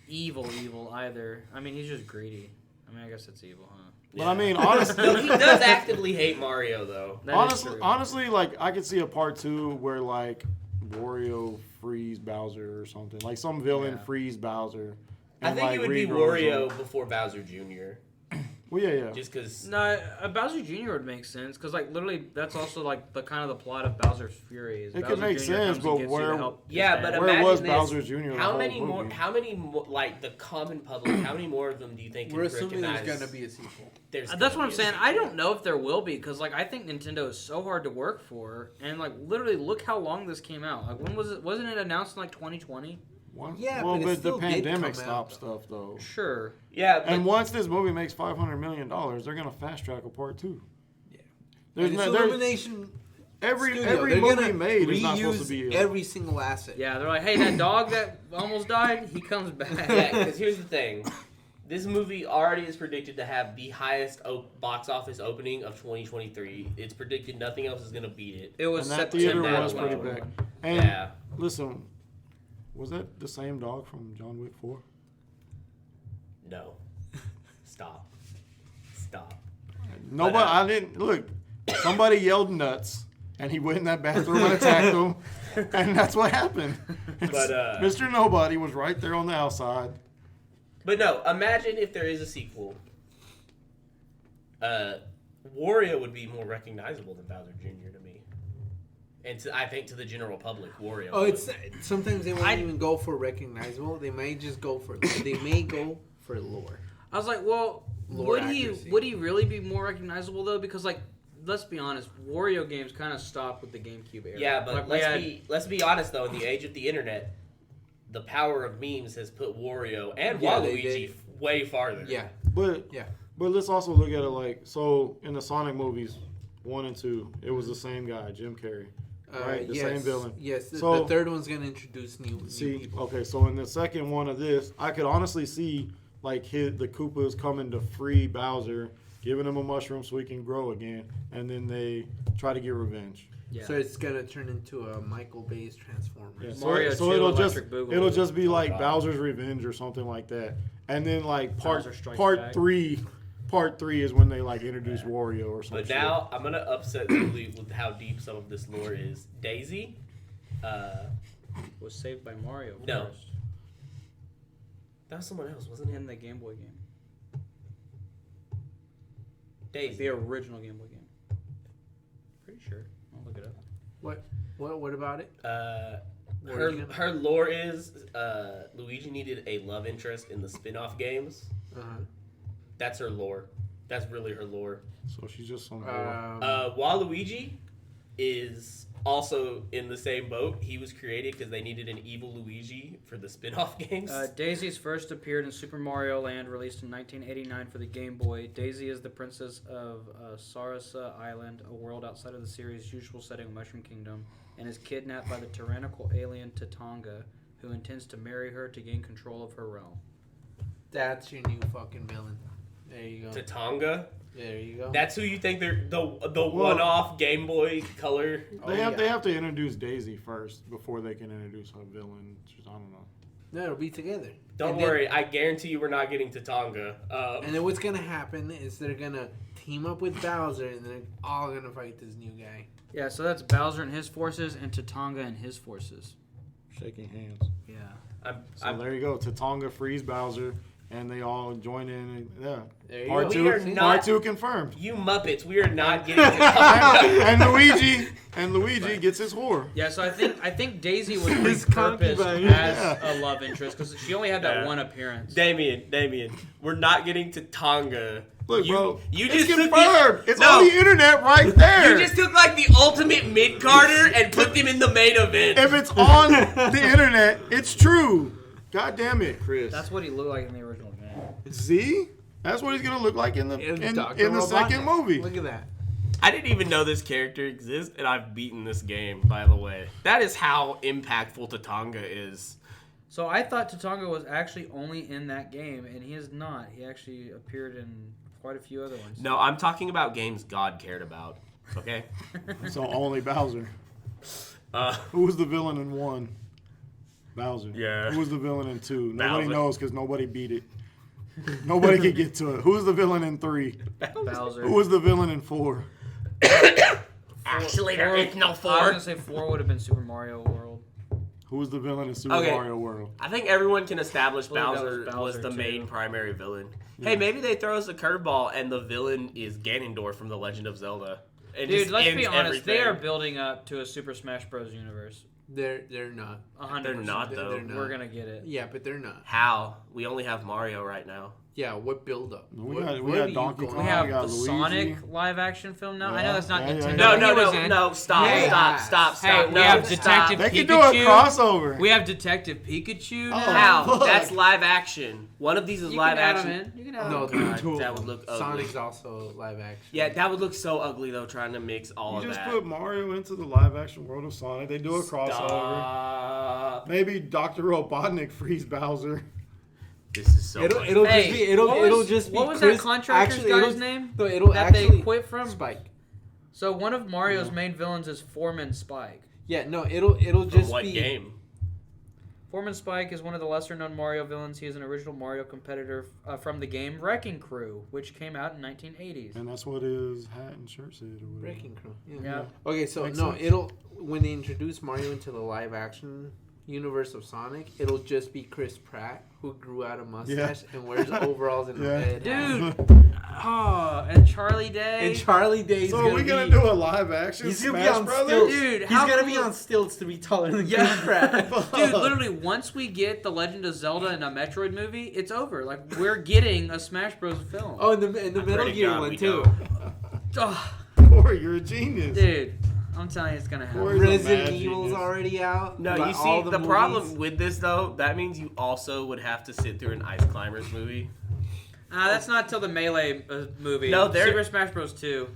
evil either. I mean, he's just greedy. I mean, I guess it's evil, huh? But I mean, honestly, No, he does actively hate Mario, though. That is true. honestly, like I could see a part 2 where like Wario frees Bowser or something. Like some villain Yeah. frees Bowser. I and, think like, it would be regrows Wario him. before Bowser Jr. Well, yeah. Just because. No, Bowser Jr. would make sense because, like, literally, that's also like the kind of the plot of Bowser's Fury. Is It Bowser could make Jr. sense, comes and but gets you to where- help Yeah, his but dad. Where imagine was this. Bowser Jr. the How whole many more? movie? How many more? Like the common public. How many more of them do you think? We're can assuming there's recognize? gonna be a sequel. That's gonna what I'm be a saying. sequel. I don't know if there will be because, like, I think Nintendo is so hard to work for, and like, literally, look how long this came out. Like, when was it? Wasn't it announced in like 2020? Yeah, well, but it but still the did pandemic come out, stopped though. stuff though. Sure. Yeah, but And once this movie makes $500 million, they're gonna fast track a part 2. Yeah. There's And it's no, there's, Illumination every Studio. They're movie gonna made is not supposed to reuse be. every single asset. Yeah, they're like, hey, that dog that almost died, he comes back. yeah, because here's the thing. This movie already is predicted to have the highest box office opening of 2023. It's predicted nothing else is gonna beat it. It was And that September theater was 2021. pretty big. And Yeah. listen, was that the same dog from John Wick 4? No. Stop. Nobody. I didn't look. Somebody yelled nuts, and he went in that bathroom and attacked them, and that's what happened. But, Mr. Nobody was right there on the outside. But no, imagine if there is a sequel. Wario would be more recognizable than Bowser Jr. to me. And I think to the general public, Wario. Oh, would. it's sometimes they won't even go for recognizable. They may just go for lore. I was like, well, Lore would accuracy. he really be more recognizable though? Because like, let's be honest, Wario games kind of stopped with the GameCube era. Yeah, but Like, let's be honest though. In the age of the internet, the power of memes has put Wario and Yeah, they Waluigi did. way farther. Yeah, But yeah. but let's also look at it like so in the Sonic movies 1 and 2, it was the same guy, Jim Carrey, right? The yes, same villain. Yes, So- the third one's gonna introduce new See, people. okay, so in the second one of this, I could honestly see like the Koopas coming to free Bowser, giving him a mushroom so he can grow again, and then they try to get revenge. yeah. So it's gonna turn into a Michael Bay's Transformers. Yeah, Mario so 2 it'll just Electric Boogaloo. it'll just be like God. Bowser's Revenge or something like that, and then like Bowser Strikes part Back. three is when they like introduce Wario or something. But now I'm gonna upset Julie with how deep some of this lore is. Daisy, was saved by Mario No. first that was someone else, wasn't it? in the Game Boy game. Daisy. The original Game Boy game. Pretty sure. I'll look it up. What about it? Her lore is Luigi needed a love interest in the spin-off games. That's her lore. That's really her lore. So she's just some. Waluigi is also in the same boat. He was created because they needed an evil Luigi for the spin-off games. Daisy's first appeared in Super Mario Land, released in 1989 for the Game Boy. Daisy is the princess of Sarasa Island, a world outside of the series' usual setting of Mushroom Kingdom, and is kidnapped by the tyrannical alien Tatanga, who intends to marry her to gain control of her realm. That's your new fucking villain. There you go. Tatanga. There you go. That's who you think they're the one-off Game Boy Color. They have to introduce Daisy first before they can introduce a villain. I don't know. No, it'll be together. Don't And worry, I guarantee you we're not getting Tatanga. And then what's gonna happen is they're gonna team up with Bowser, and they're all gonna fight this new guy. Yeah, so that's Bowser and his forces, and Tatanga and his forces. Shaking hands. Yeah. So there you go. Tatanga frees Bowser, and they all join in. And, yeah. There you Part go. We are two. not- Part 2 confirmed. You Muppets, we are not getting Tatanga. and Luigi gets his whore. Yeah, so I think Daisy was His repurposed concubine. as a love interest because she only had that Yeah. one appearance. Damien, we're not getting Tatanga. Look, bro. You It's just took confirmed. It's No. on the internet right there. You just took like the ultimate mid-carder and put them in the main event. If it's on the internet, it's true. God damn it, Chris. That's what he looked like in the original game. See? That's what he's gonna look like in the Dr. in the second Robotnik. movie. Look at that. I didn't even know this character exists, and I've beaten this game, by the way. That is how impactful Tatanga is. So I thought Tatanga was actually only in that game, and he is not. He actually appeared in quite a few other ones. No, I'm talking about games God cared about. Okay? So only Bowser. Who was the villain in 1? Bowser. Yeah. Who was the villain in 2? Nobody Bowser. knows because nobody beat it. Nobody could get to it. Who was the villain in 3? Bowser. Who was the villain in 4? Actually, there is no I was 4. gonna say 4 would have been Super Mario World. Who was the villain in Super Mario World? I think everyone can establish Bowser was the too. main primary villain. Yeah. Hey, maybe they throw us a curveball and the villain is Ganondorf from The Legend of Zelda. It Dude, just let's ends be honest. They everything. are building up to a Super Smash Bros. Universe. They're not. 100%. They're not, though. They're not. We're gonna get it. Yeah, but they're not. How? We only have Mario right now. Yeah, what build up? We What- got where do you Donkey go? Kong. We have got the Luigi. Sonic live action film now. I know that's not Yeah, yeah, Nintendo. yeah. No, He was in. stop, Hey, stop. Hey, we no, have stop. Detective They can do a Pikachu. crossover. We have Detective Pikachu. now. How? fuck. That's live action. One of these is You live can add action. him in. You can add No, him in. God, two of that them. would look ugly. Sonic's also live action. Yeah, that would look so ugly though. Trying to mix all You of just that. put Mario into the live action world of Sonic. They do a crossover. Stop. Maybe Dr. Robotnik frees Bowser. This is so. It'll funny. just Hey, be it'll what it'll was- just be what was Chris, that contractor's actually, guy's it'll- name? No, it'll that actually they quit from? Spike. So one of Mario's main villains is Foreman Spike. Yeah, no, it'll From just what be game? Foreman Spike is one of the lesser-known Mario villains. He is an original Mario competitor from the game Wrecking Crew, which came out in 1980s. And that's what his hat and shirt said. Or whatever. Breaking Crew. Yeah. Okay, so Makes no, sense. it'll when they introduce Mario into the live action universe of Sonic, it'll just be Chris Pratt who grew out a mustache and wears overalls and Yeah. a red hat. Dude. Oh, and Charlie Day. And Charlie Day's So gonna are we gonna be, do a live action He's gonna be Smash on Brothers? stilts. Dude, He's how gonna be cool- on stilts to be taller than Yeah. Chris Pratt. Dude, literally, once we get The Legend of Zelda and a Metroid movie, it's over. Like, we're getting a Smash Bros. Film. Oh, and the Metal Pretty Gear God, one we too. don't. Oh, Corey, you're a genius. dude, I'm telling you, it's gonna happen. Corey's a Resident mad Evil's genius. already out. No, Like, you see, all the movies. problem with this though, that means you also would have to sit through an Ice Climbers movie. That's not till the Melee movie. No, they're- Super Smash Bros. 2.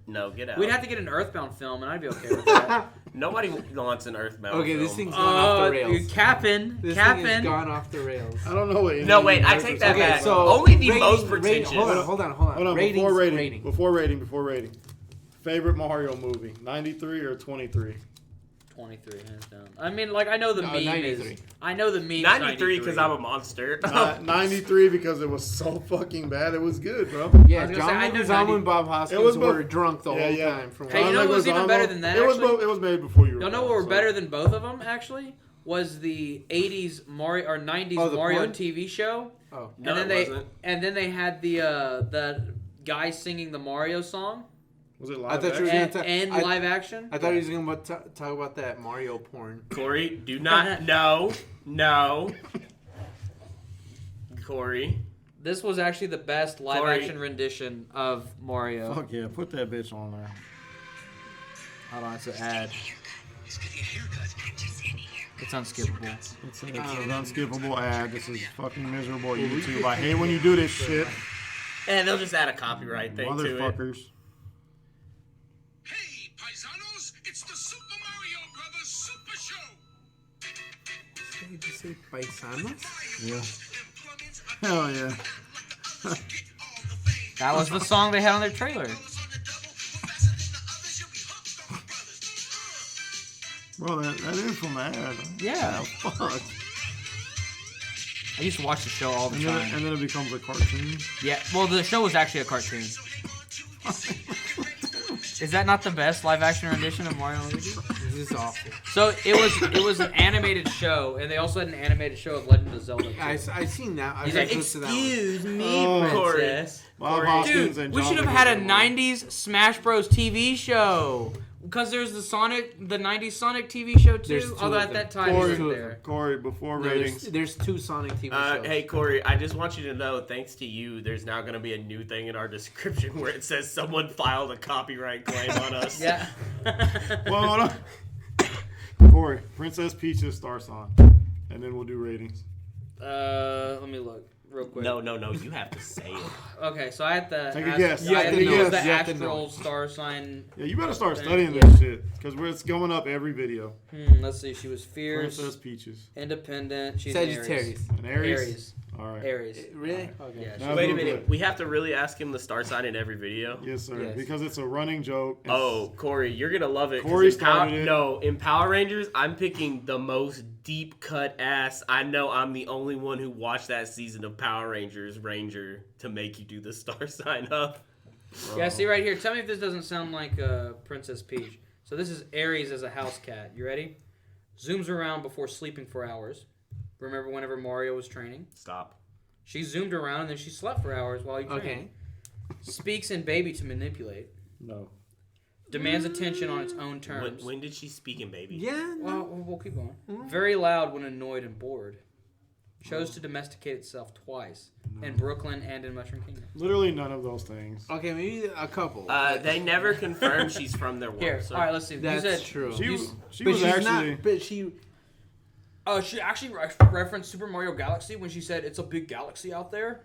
No, get out. We'd have to get an Earthbound film, and I'd be okay with that. Nobody wants an Earthbound. Okay, this film. thing's gone off the rails. Capping. This thing has Capping. gone off the rails. I don't know what. any No, of wait, you I guys take are that talking back. about. Only the most pretentious. Hold on. Hold on, Ratings, before rating. rating. Before rating. Favorite Mario movie, 93 or 23? 23, hands down. I mean, like, I know the No, meme 93. is... I know the meme 93 because I'm a monster. 93 because it was so fucking bad. It was good, bro. Yeah, I was gonna John say, I knew Leguizamo 90 and Bob It Hoskins was were both- drunk the Yeah, whole yeah. time. From Hey, you know what was even better than that, It was, actually? it was made before you were Y'all know born, what were so- better than both of them, actually? Was the 80s Mario, or 90s Oh, the Mario porn? TV show. Oh, No, and then it wasn't. And then they had the guy singing the Mario song Was it I live thought you were action? and I- live action. I thought he was going to talk about that Mario porn. Corey, do not. No. Corey. This was actually the best live Corey. action rendition of Mario. Fuck yeah, put that bitch on there. Hold on, it's an ad. It's unskippable. It's an unskippable ad. This is fucking miserable YouTube. I hate when you do this shit. And they'll just add a copyright thing to it. Motherfuckers. Hey, paisanos, it's the Super Mario Brothers Super Show. Did you say paisanos? Yeah. Hell yeah. That was the song they had on their trailer. Bro, that is from the ad. Yeah. Fuck. I used to watch the show all the And time. then it becomes a cartoon. Yeah, well, the show was actually a cartoon. Is that not the best live action rendition of Mario and Luigi? This is awful. So it was an animated show, and they also had an animated show of Legend of Zelda. I seen that. I He's got like, close to that one. excuse me, Oh. princess. Bob Hoskins Dude, and we John should have had a Leguizamo. 90s Smash Bros. TV show. Because there's the 90s Sonic TV show There's too. two Although of at that them. time, Corey, it wasn't there. Corey, before No, ratings. there's two Sonic TV shows. Hey, Corey, I just want you to know, thanks to you, there's now going to be a new thing in our description where it says someone filed a copyright claim on us. Yeah. Well, hold on. Corey, Princess Peach's star sign. And then we'll do ratings. Let me look real quick. No, you have to say it. Okay, so I had the Take a guess. You I have had to to know. use the You have to know. astral star sign. Yeah, you better start studying Yeah. this shit. Because it's going up every video. Let's see. She was fierce, Princess Peaches. independent. She's an Aries. Sagittarius. And Aries? Aries. Alright. Aries. Really? Okay. Yeah. Now Wait a Google minute, it. we have to really ask him the star sign in every video? Yes, sir. Yes. Because it's a running joke. It's- Oh, Corey, you're gonna love it. 'cause Corey in Power- started it. No, in Power Rangers, I'm picking the most deep cut ass. I know I'm the only one who watched that season of Power Rangers Ranger to make you do the star sign up. Yeah, see right here. Tell me if this doesn't sound like Princess Peach. So this is Aries as a house cat. You ready? zooms around before sleeping for hours. Remember whenever Mario was training? Stop. She zoomed around and then she slept for hours while he trained. Okay. Speaks in baby to manipulate. No. Demands attention on its own terms. When did she speak in baby? Yeah. Well, we'll keep going. Very loud when annoyed and bored. Chose to domesticate itself twice. In Brooklyn and in Mushroom Kingdom. Literally none of those things. Okay, maybe a couple. They never confirmed she's from their world. Here, So. all right, let's see. That's you said, true. She but was she's actually. not. But she. She actually referenced Super Mario Galaxy when she said it's a big galaxy out there.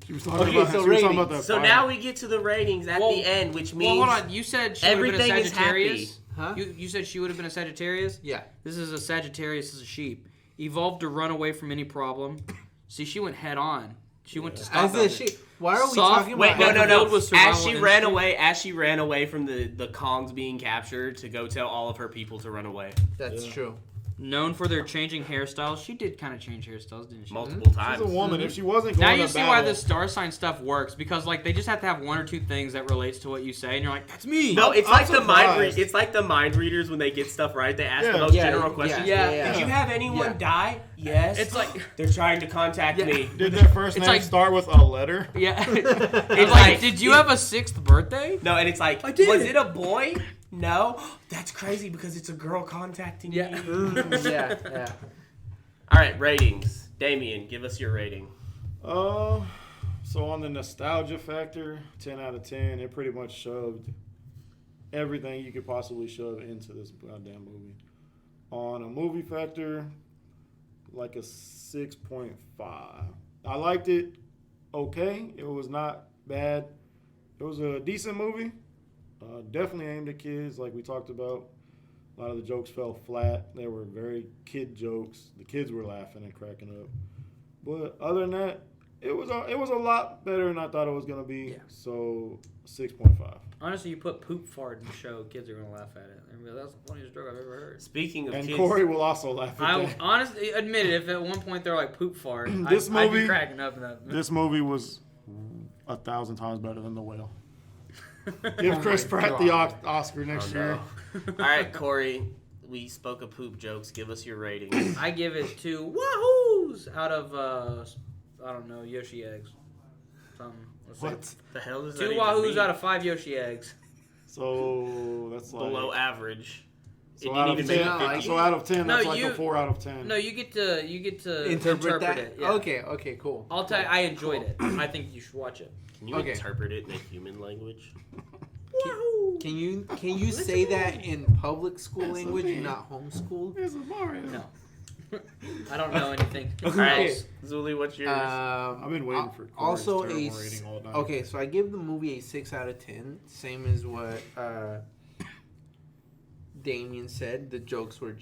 She was talking about the So fire. now we get to the ratings at the end, which means Well, hold on. You said she would have been a everything is Sagittarius. Huh? You said she would have been a Sagittarius? Yeah. This is a Sagittarius. This is a sheep. Evolved to run away from any problem. See, she went head on. She went to stop As a it. sheep. Why are we Soft- talking Wait, about? no. Filled with As survival she ran away from the Kongs being captured to go tell all of her people to run away That's true. Known for their changing hairstyles. She did kind of change hairstyles, didn't she? multiple times. She's a woman. If she wasn't Now going you to see battle, why the star sign stuff works, because like they just have to have one or two things that relates to what you say, and you're like, "That's me." No, it's I'm like the mind. surprised. It's like the mind readers when they get stuff right. They ask Yeah. the most Yeah, general yeah, questions. yeah. Did you have anyone Yeah. die? Yes. It's like, they're trying to contact me. Did their first It's name like- start with a letter? yeah. It's It's like, did you have a 6th birthday? No, and it's like, I did. was it a boy? No. That's crazy because it's a girl contacting Yeah. me. Yeah. All right, ratings. Damien, give us your rating. So on the nostalgia factor, 10 out of 10, it pretty much shoved everything you could possibly shove into this goddamn movie. On a movie factor, like a 6.5. I liked it okay. It was not bad. It was a decent movie. Definitely aimed at kids, like we talked about. A lot of the jokes fell flat. They were very kid jokes. The kids were laughing and cracking up. But other than that, it was a lot better than I thought it was gonna be. Yeah. So 6.5. Honestly, you put poop fart in the show, kids are gonna laugh at it. They're gonna be like, that's the funniest joke I've ever heard. Speaking of And kids, Corey will also laugh at I that. honestly admit it. If at one point they're like poop fart, This I'd be movie- cracking up in that. This movie was 1,000 times better than The Whale. Give Chris Pratt the Oscar next year. all right, Corey, we spoke of poop jokes. Give us your rating. I give it 2 wahoos out of I don't know, Yoshi eggs. Something. Let's say What? The hell does that 2 even wahoos mean? out of 5 Yoshi eggs. So that's like Below average. So It out didn't of even 10. make 50. So out of 10, No, that's like you- a 4 out of 10. No, you get to Interpret that. it. Yeah. Okay, cool. I'll tell you, I enjoyed it. I think you should watch it. Can you Okay. interpret it in a human language? Can you say that in public school language and not homeschool? It's a Mario. No. I don't know anything. All right, Zuli, what's yours? I've been waiting for Corey's also terrible rating all night. Okay, so I give the movie a 6 out of 10. Same as what Damien said. The jokes were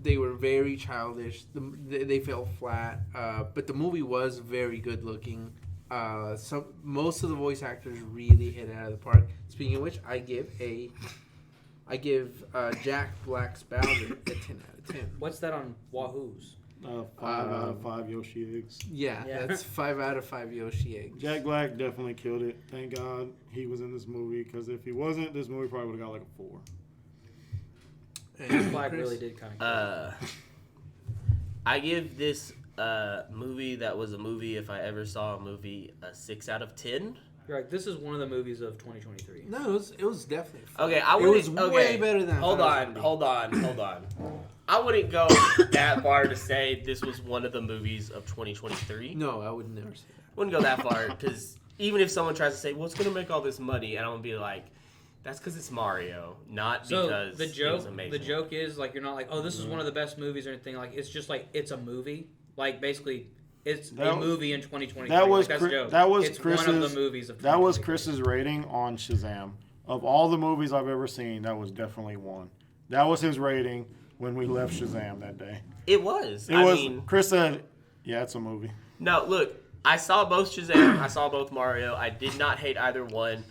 they were very childish. They fell flat. But the movie was very good looking. Most of the voice actors really hit it out of the park. Speaking of which, I give Jack Black's Bowser a 10 out of 10. What's that on Wahoo's? 5 out of 5 Yoshi eggs. Yeah, Yeah. that's 5 out of 5 Yoshi eggs. Jack Black definitely killed it. Thank God he was in this movie, because if he wasn't, this movie probably would have got like a 4. And Black Chris? really did kind of. I give this movie that was a movie, if I ever saw a movie, a 6 out of 10. You're right. This is one of the movies of 2023. No, it was definitely fun. Okay, I It would. was way better than I Hold thought it on, was gonna hold on. I wouldn't go that far to say this was one of the movies of 2023. No, I would never say that. Wouldn't go that far because even if someone tries to say, "Well, it's gonna make all this money," and I'm gonna be like, "That's because it's Mario, not So because the it was joke, amazing." the joke is like you're not like, oh, this is one of the best movies or anything. Like it's just like it's a movie. Like basically, it's a movie in 2023. That was like, that's the joke. that was it's Chris's. one of the movies of. That was 2023. Chris's rating on Shazam. Of all the movies I've ever seen, that was definitely one. That was his rating when we left Shazam that day. It was. It I was. mean, Chris said, "Yeah, it's a movie." no, look, I saw both Shazam. I saw both Mario. I did not hate either one.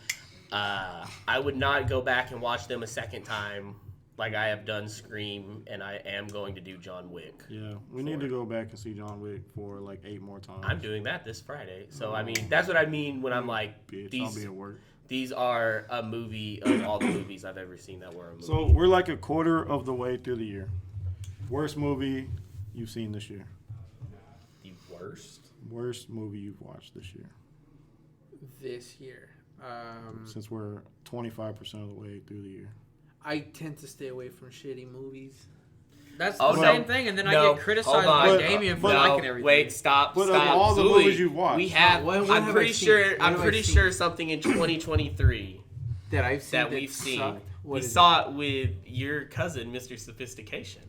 I would not go back and watch them a second time like I have done Scream, and I am going to do John Wick. Yeah, we need to go back and see John Wick for like 8 more times. I'm doing that this Friday. So, I mean, that's what I mean when I'm like, Bitch, I'll these, be at work. These are a movie of all the movies I've ever seen that were a movie. So we're like a quarter of the way through the year. Worst movie you've seen this year? The worst? Worst movie you've watched this year? This year. Since we're 25% of the way through the year. I tend to stay away from shitty movies. That's Oh, the no. same thing, and then I No, get criticized hold on. by But- Damien for but- liking everything. Wait, stop. But of stop. all the Zuli, movies you've watched. we have. What I'm have pretty I seen? sure. What I'm have I pretty seen? sure something in 2023 That I've seen that we've seen. sucked. What We is saw it with your cousin, Mr. Sophistication.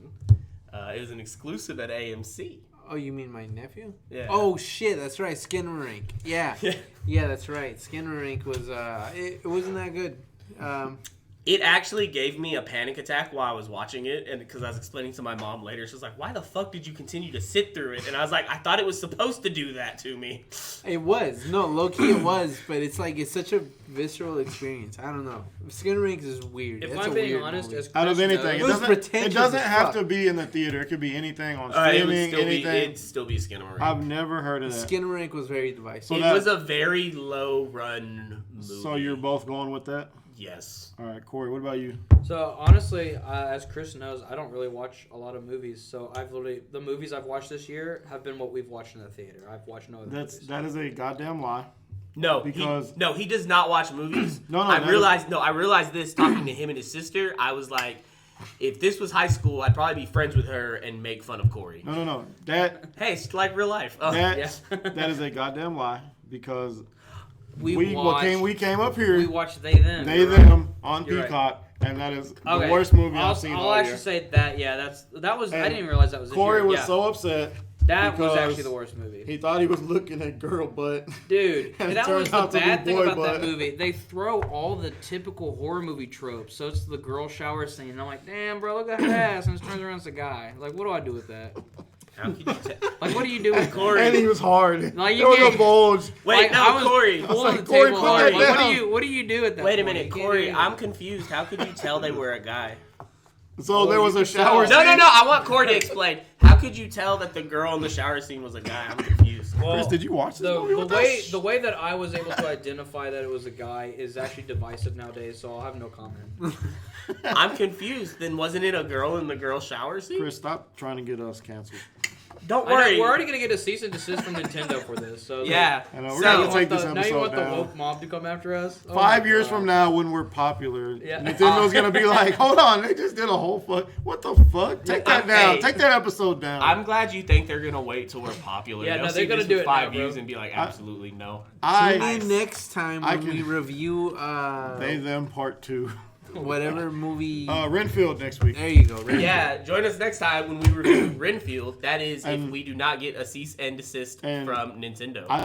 It was an exclusive at AMC. Oh, you mean my nephew? Yeah. Oh shit, that's right, Skinnerink. Yeah, yeah, that's right. Skinnerink was it wasn't that good. It actually gave me a panic attack while I was watching it, and because I was explaining to my mom later, she was like, "Why the fuck did you continue to sit through it?" And I was like, "I thought it was supposed to do that to me." It was low key it was, but it's like it's such a visceral experience. I don't know. Skinnerink is weird. If That's I'm a being weird honest, movie. as Chris Out of anything, It was it pretentious doesn't as have fuck. to be in the theater. It could be anything on It would streaming, still be. anything. It'd still be Skinner. I've never heard of that. Skinnerink was very divisive. It that- was a very low run movie. So you're both going with that? Yes. All right, Corey, what about you? So honestly, as Chris knows, I don't really watch a lot of movies. So the movies I've watched this year have been what we've watched in the theater. I've watched no other movies. That is a goddamn lie. No, Because- he does not watch movies. No, I that realized this talking to him and his sister. I was like, if this was high school, I'd probably be friends with her and make fun of Corey. No. That Hey, it's like real life. Oh, that yeah. that is a goddamn lie because we we came up here. We watched They Them. They You're right. them on You're right. Peacock, and that is the Okay. worst movie I'll I've seen I'll all actually year. say that. Yeah, that was. I And didn't even realize that was this Corey year. was Yeah. so upset. That was because actually the worst movie. He thought he was looking at girl butt. Dude, And it that turned was the out to be bad thing boy about butt. that movie. They throw all the typical horror movie tropes. So it's the girl shower scene. And I'm like, damn, bro, look at her ass. And it turns around, it's a guy. Like, what do I do with that? How could you tell? Like, what do you do with Corey? And he was hard. Like, you there was can't- a bulge. Wait, Like, no, I was Corey. was pulling like, the Corey, table put hard. that Like, down. what do you do at that Wait a point? minute, You can't Corey. do anything. I'm confused. How could you tell they were a guy? So there was a shower No, scene. no. I want Corey to explain. How could you tell that the girl in the shower scene was a guy? I'm confused. Chris, did you watch this movie with us? The way that I was able to identify that it was a guy is actually divisive nowadays, so I'll have no comment. I'm confused. Then wasn't it a girl in the girl shower scene? Chris, stop trying to get us canceled. Don't I know, worry. we're already gonna get a cease and desist from Nintendo for this. So Yeah. I know, we're So- gonna now take this now you episode want the down. woke mob to come after us? Oh 5 my years God. from now, when we're popular, Yeah. Nintendo's gonna be like, "Hold on, they just did a whole fuck. What the fuck? Take that down. Hey. Take that episode down." I'm glad you think they're gonna wait till we're popular. Yeah, They'll no, see they're gonna this do in it 5 now, bro. years and be like, absolutely no. Tune I in next time I when we can- review they them part 2. whatever movie. Renfield next week. There you go. Right. Yeah, join us next time when we review Renfield. That is, if And- we do not get a cease and desist and from Nintendo.